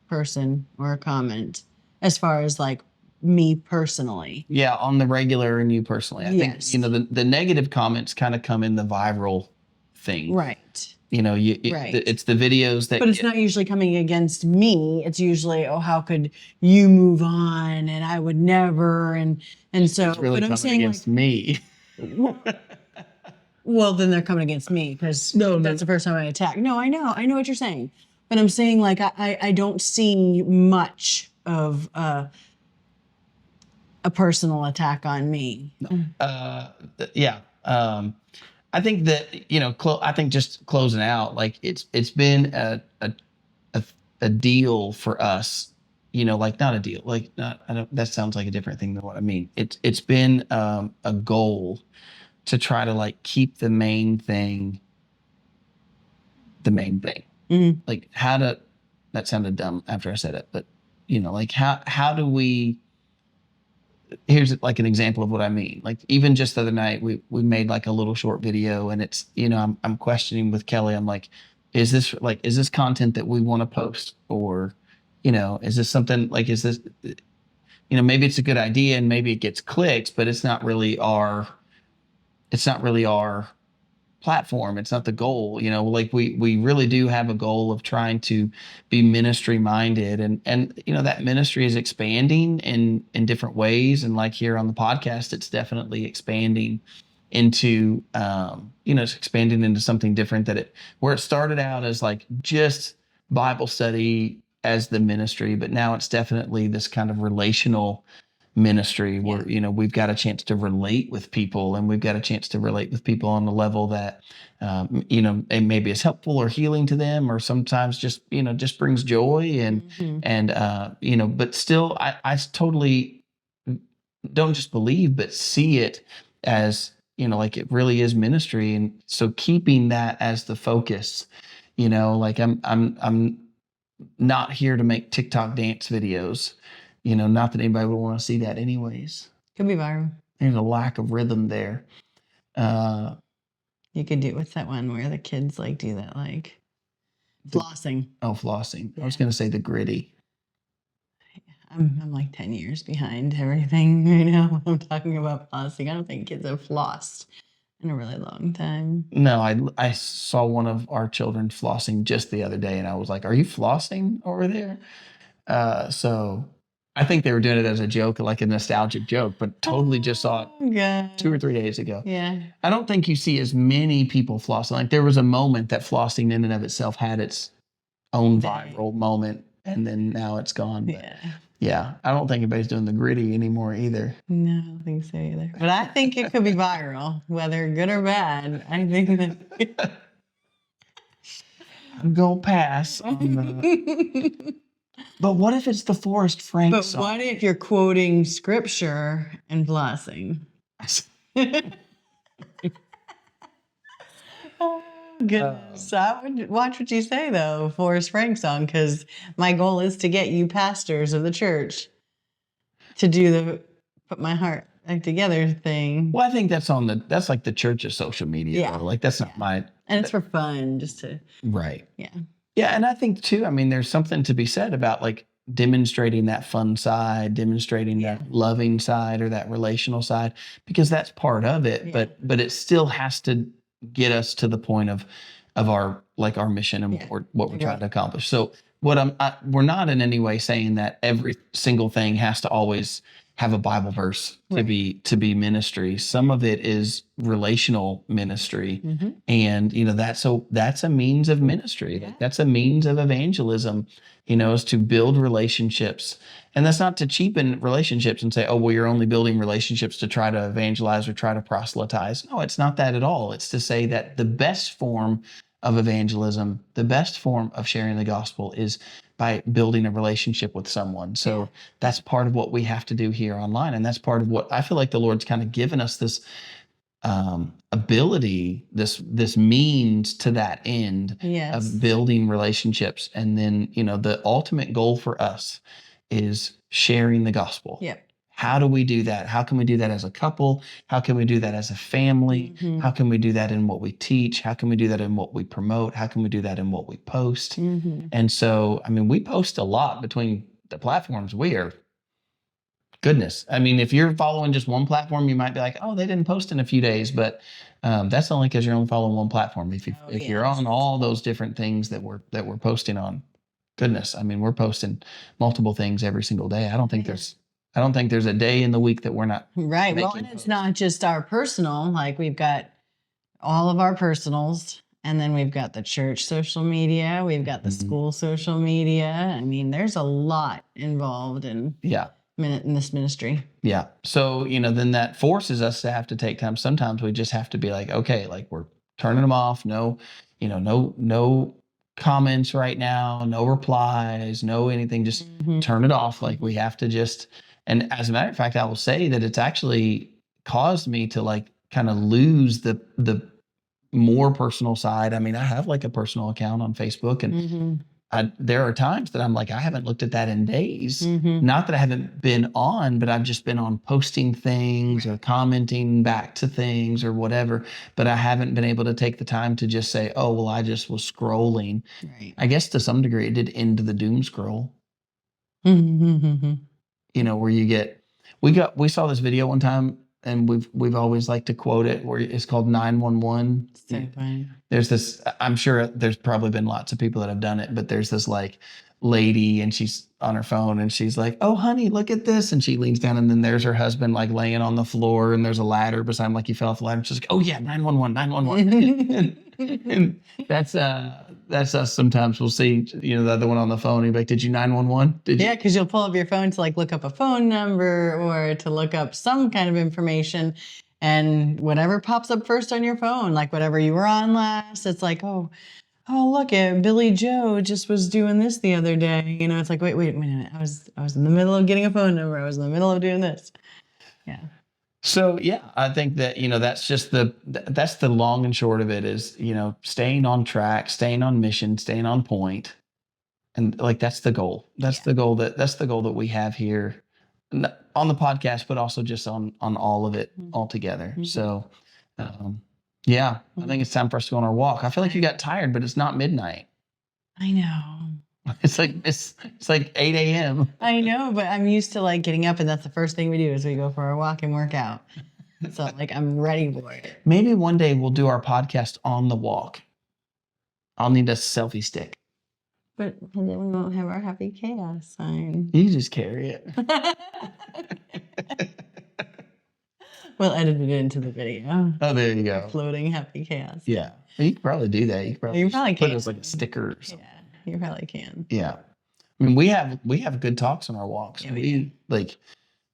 person or a comment, as far as like me personally. Yeah, on the regular and you personally. I Yes. think the negative comments kind of come in the viral thing. Right. Right. It's the videos that. But it's not usually coming against me. It's usually, oh, how could you move on? And I would never. And so, It's really but I'm coming saying, against me. well, then they're coming against me, because that's the first time I attack. No, I know what you're saying. But I'm saying, like, I don't see much of a personal attack on me. Yeah. I think that I think just closing out, like it's been a deal for us, like not a deal, like not, I don't, that sounds like a different thing than what I mean. It's been a goal to try to like keep the main thing. Mm-hmm. Like that sounded dumb after I said it, but like how do we, here's like an example of what I mean. Like even just the other night, we made like a little short video, and it's I'm questioning with Kelly. I'm like, is this content that we want to post, or is this something like, is this maybe it's a good idea and maybe it gets clicks, but it's not really our platform. It's not the goal. Like we really do have a goal of trying to be ministry minded, and that ministry is expanding in different ways. And like here on the podcast, it's definitely expanding into it's expanding into something different, where it started out as like just Bible study as the ministry, but now it's definitely this kind of relational ministry where we've got a chance to relate with people, and we've got a chance to relate with people on a level that it maybe is helpful or healing to them, or sometimes just brings joy, but still I totally don't just believe but see it as like it really is ministry. And so keeping that as the focus, like I'm not here to make TikTok dance videos. Not that anybody would want to see that anyways. Could be viral. There's a lack of rhythm there. You could do, what's that one where the kids like do that, like flossing? Flossing. Yeah. I was going to say the gritty. I'm like 10 years behind everything right now. I'm talking about flossing. I don't think kids have flossed in a really long time. No, I saw one of our children flossing just the other day, and I was like, "Are you flossing over there?" So I think they were doing it as a joke, like a nostalgic joke, but totally just saw it 2 or 3 days ago. Yeah. I don't think you see as many people flossing. Like there was a moment that flossing in and of itself had its own viral moment, and then now it's gone. But yeah, I don't think anybody's doing the gritty anymore either. No, I don't think so either. But I think it could be viral, whether good or bad. I think that I'm gonna pass on the... But what if it's the Forrest Frank song? What if you're quoting scripture and flossing? Oh, goodness. I would watch what you say, though, Forrest Frank song, because my goal is to get you pastors of the church to do the put my heart back together thing. Well, I think that's like the church's social media. Yeah. Though. Like that's not my... And it's for fun, just to... Right. Yeah. Yeah, and I think too, I mean, there's something to be said about like demonstrating that fun side, demonstrating that loving side or that relational side, because that's part of it. Yeah. But it still has to get us to the point of our mission and what we're trying to accomplish. So we're not in any way saying that every single thing has to always have a Bible verse to be ministry. Some of it is relational ministry, and that's a means of ministry. Yeah. That's a means of evangelism. Is to build relationships, and that's not to cheapen relationships and say, oh, well, you're only building relationships to try to evangelize or try to proselytize. No, it's not that at all. It's to say that the best form of evangelism, the best form of sharing the gospel is by building a relationship with someone. So that's part of what we have to do here online. And that's part of what I feel like the Lord's kind of given us this ability, this means to that end of building relationships. And then, the ultimate goal for us is sharing the gospel. Yep. How do we do that? How can we do that as a couple? How can we do that as a family? How can we do that in what we teach? How can we do that in what we promote? How can we do that in what we post? And so, I mean, we post a lot between the platforms. Goodness. I mean, if you're following just one platform, you might be like, oh, they didn't post in a few days, but that's only because you're only following one platform. If you're on all those different things that we're posting on, goodness, I mean, we're posting multiple things every single day. I don't think there's a day in the week that we're not. Right. Well, and it's not just our personal, like we've got all of our personals, and then we've got the church social media. We've got the school social media. I mean, there's a lot involved in this ministry. Yeah. So, then that forces us to have to take time. Sometimes we just have to be like, okay, like we're turning them off. No comments right now, no replies, no anything, just turn it off. Like we have to and as a matter of fact, I will say that it's actually caused me to like kind of lose the more personal side. I mean, I have like a personal account on Facebook, and there are times that I'm like, I haven't looked at that in days. Not that I haven't been on, but I've just been on posting things or commenting back to things or whatever. But I haven't been able to take the time to just say, oh, well, I just was scrolling. Right. I guess to some degree it did end the doom scroll. Where we saw this video one time, and we've always liked to quote it, where it's called 911. So funny. There's this, I'm sure there's probably been lots of people that have done it, but there's this like lady and she's on her phone and she's like, "Oh, honey, look at this." And she leans down and then there's her husband like laying on the floor and there's a ladder beside him, like he fell off the ladder. And she's like, "Oh yeah, 911, 911." and that's us sometimes. We'll see, the other one on the phone. He'll be like, "Did you 911? Did you?" Yeah, because you'll pull up your phone to like look up a phone number or to look up some kind of information. And whatever pops up first on your phone, like whatever you were on last, it's like, oh, look at Billy Joe just was doing this the other day. It's like, wait a minute. I was in the middle of getting a phone number. I was in the middle of doing this. Yeah. So yeah, I think that, that's just that's the long and short of it is, staying on track, staying on mission, staying on point. And like, that's the goal. That's the goal that we have here on the podcast, but also just on all of it altogether. Mm-hmm. So, yeah, I think it's time for us to go on our walk. I feel like you got tired, but it's not midnight. I know. It's like 8 a.m. I know, but I'm used to like getting up and that's the first thing we do is we go for our walk and work out. So like I'm ready for it. Maybe one day we'll do our podcast on the walk. I'll need a selfie stick. But then we won't have our happy chaos sign. You can just carry it. We'll edit it into the video. Oh, there you go. Floating happy chaos. Yeah. You could probably do that. You could probably can. Put it as like a sticker or something. Yeah, you probably can. Yeah. I mean, we have good talks on our walks. Yeah, we like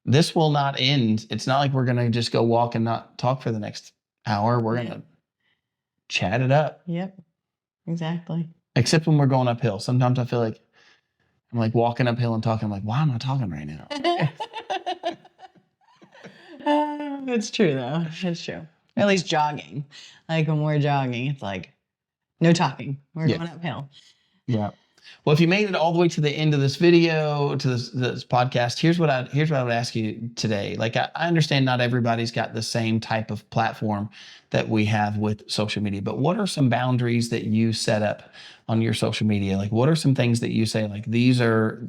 this will not end. It's not like we're gonna just go walk and not talk for the next hour. We're gonna chat it up. Yep. Exactly. Except when we're going uphill. Sometimes I feel like I'm like walking uphill and talking. I'm like, why am I talking right now? It's true though. It's true. At least jogging. Like when we're jogging, it's like no talking. We're going uphill. Yeah. Well, if you made it all the way to the end of this video, to this podcast, here's what I would ask you today. Like I understand not everybody's got the same type of platform that we have with social media, but what are some boundaries that you set up on your social media? Like what are some things that you say, like these are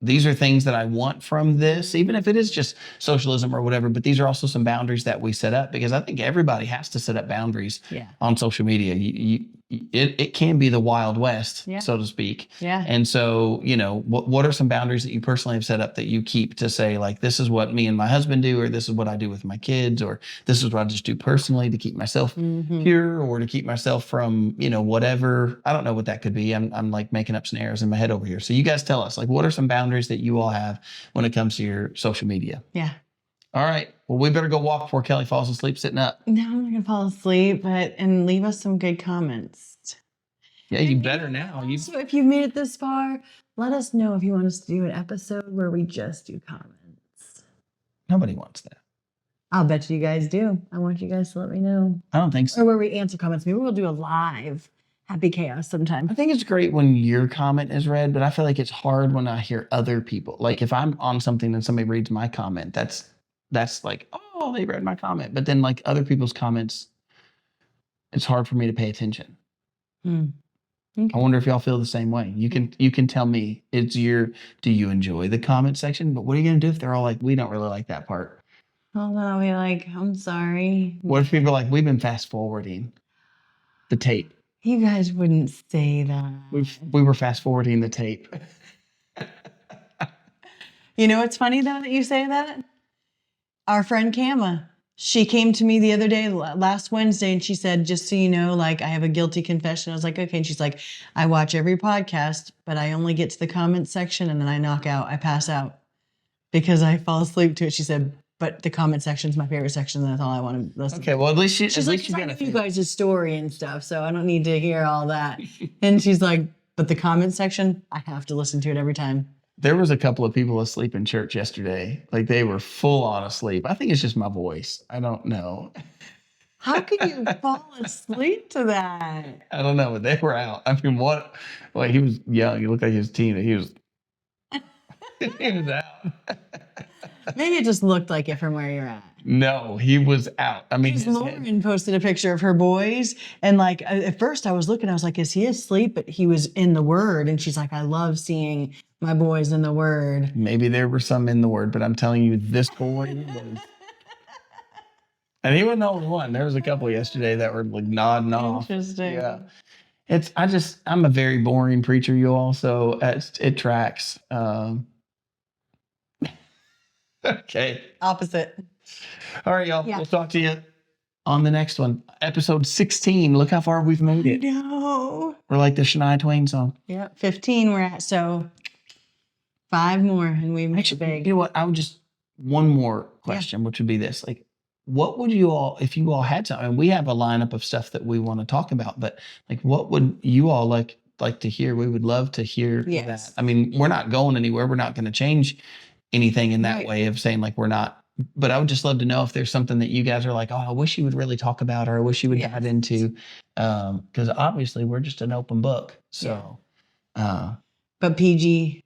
things that I want from this, even if it is just socialism or whatever, but these are also some boundaries that we set up because I think everybody has to set up boundaries on social media. It can be the Wild West, so to speak. Yeah. And so, what are some boundaries that you personally have set up that you keep to say, like, this is what me and my husband do, or this is what I do with my kids, or this is what I just do personally to keep myself pure or to keep myself from, whatever. I don't know what that could be. I'm like making up scenarios in my head over here. So you guys tell us, like, what are some boundaries that you all have when it comes to your social media? Yeah. All right. Well, we better go walk before Kelly falls asleep sitting up. No, I'm not gonna fall asleep, and leave us some good comments. Yeah, you better now. So if you've made it this far, let us know if you want us to do an episode where we just do comments. Nobody wants that. I'll bet you guys do. I want you guys to let me know. I don't think so. Or where we answer comments. Maybe we'll do a live happy chaos sometime. I think it's great when your comment is read, but I feel like it's hard when I hear other people. Like if I'm on something and somebody reads my comment, that's like, oh, they read my comment. But then like other people's comments, it's hard for me to pay attention. Okay. I wonder if y'all feel the same way. You can tell me do you enjoy the comment section? But what are you going to do if they're all like, we don't really like that part? Well, then I'll be like, I'm sorry. What if people are like, we've been fast forwarding the tape? You guys wouldn't say that. We were fast forwarding the tape. You know what's funny though that you say that? Our friend Kama, she came to me the other day, last Wednesday, and she said, just so you know, like I have a guilty confession. I was like, okay. And she's like, I watch every podcast, but I only get to the comments section and then I knock out, I pass out because I fall asleep to it. She said, but the comment section is my favorite section. And that's all I want to listen to. Okay, well, at least she's got you guys' story and stuff, so I don't need to hear all that. And she's like, but the comment section, I have to listen to it every time. There was a couple of people asleep in church yesterday. Like they were full on asleep. I think it's just my voice. I don't know. How could you fall asleep to that? I don't know, but they were out. I mean, what? Like he was young. He looked like he was a teen. He was out. Maybe it just looked like it from where you're at. No, he was out. I mean, Lauren posted a picture of her boys, and like at first I was looking, I was like, is he asleep? But he was in the Word, and she's like, I love seeing my boys in the Word. Maybe there were some in the Word, but I'm telling you, this boy was And he wasn't the only one. There was a couple yesterday that were like nodding off. Interesting. Yeah. I'm a very boring preacher, you all, so it tracks. Okay. Opposite. All right, y'all. Yeah. We'll talk to you on the next one. Episode 16. Look how far we've made it. No. We're like the Shania Twain song. Yeah, 15 we're at, so 5 more and we make it Actually, big. you know what? I would just one more question, which would be this: like, what would you all, if you all had something? And we have a lineup of stuff that we want to talk about, but like, what would you all like to hear? We would love to hear Yes. that. I mean, we're not going anywhere. We're not going to change anything in that Right. way of saying like we're not. But I would just love to know if there's something that you guys are like, oh, I wish you would really talk about, or I wish you would dive into, because obviously we're just an open book. So, But PG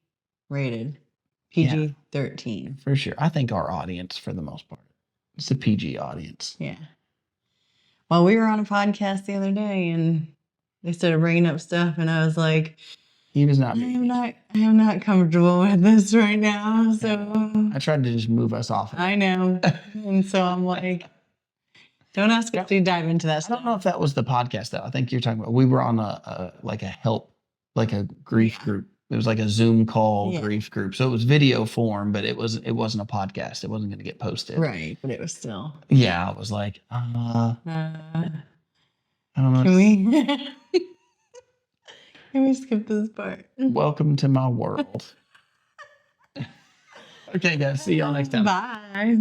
rated. PG 13. for sure. I think our audience, for the most part, it's a PG audience. Yeah. Well, we were on a podcast the other day and they started bringing up stuff and I was like, He was not. I am not comfortable with this right now. So I tried to just move us off. I know. And so I'm like, don't ask us to dive into that I stuff. don't know if that was the podcast though. I think you're talking about, we were on a grief group. It was like a Zoom call grief group. So it was video form, but it wasn't a podcast. It wasn't going to get posted. Right. But it was still. Yeah. I was like, I don't know. Can we can we skip this part? Welcome to my world. Okay, guys. See y'all next time. Bye.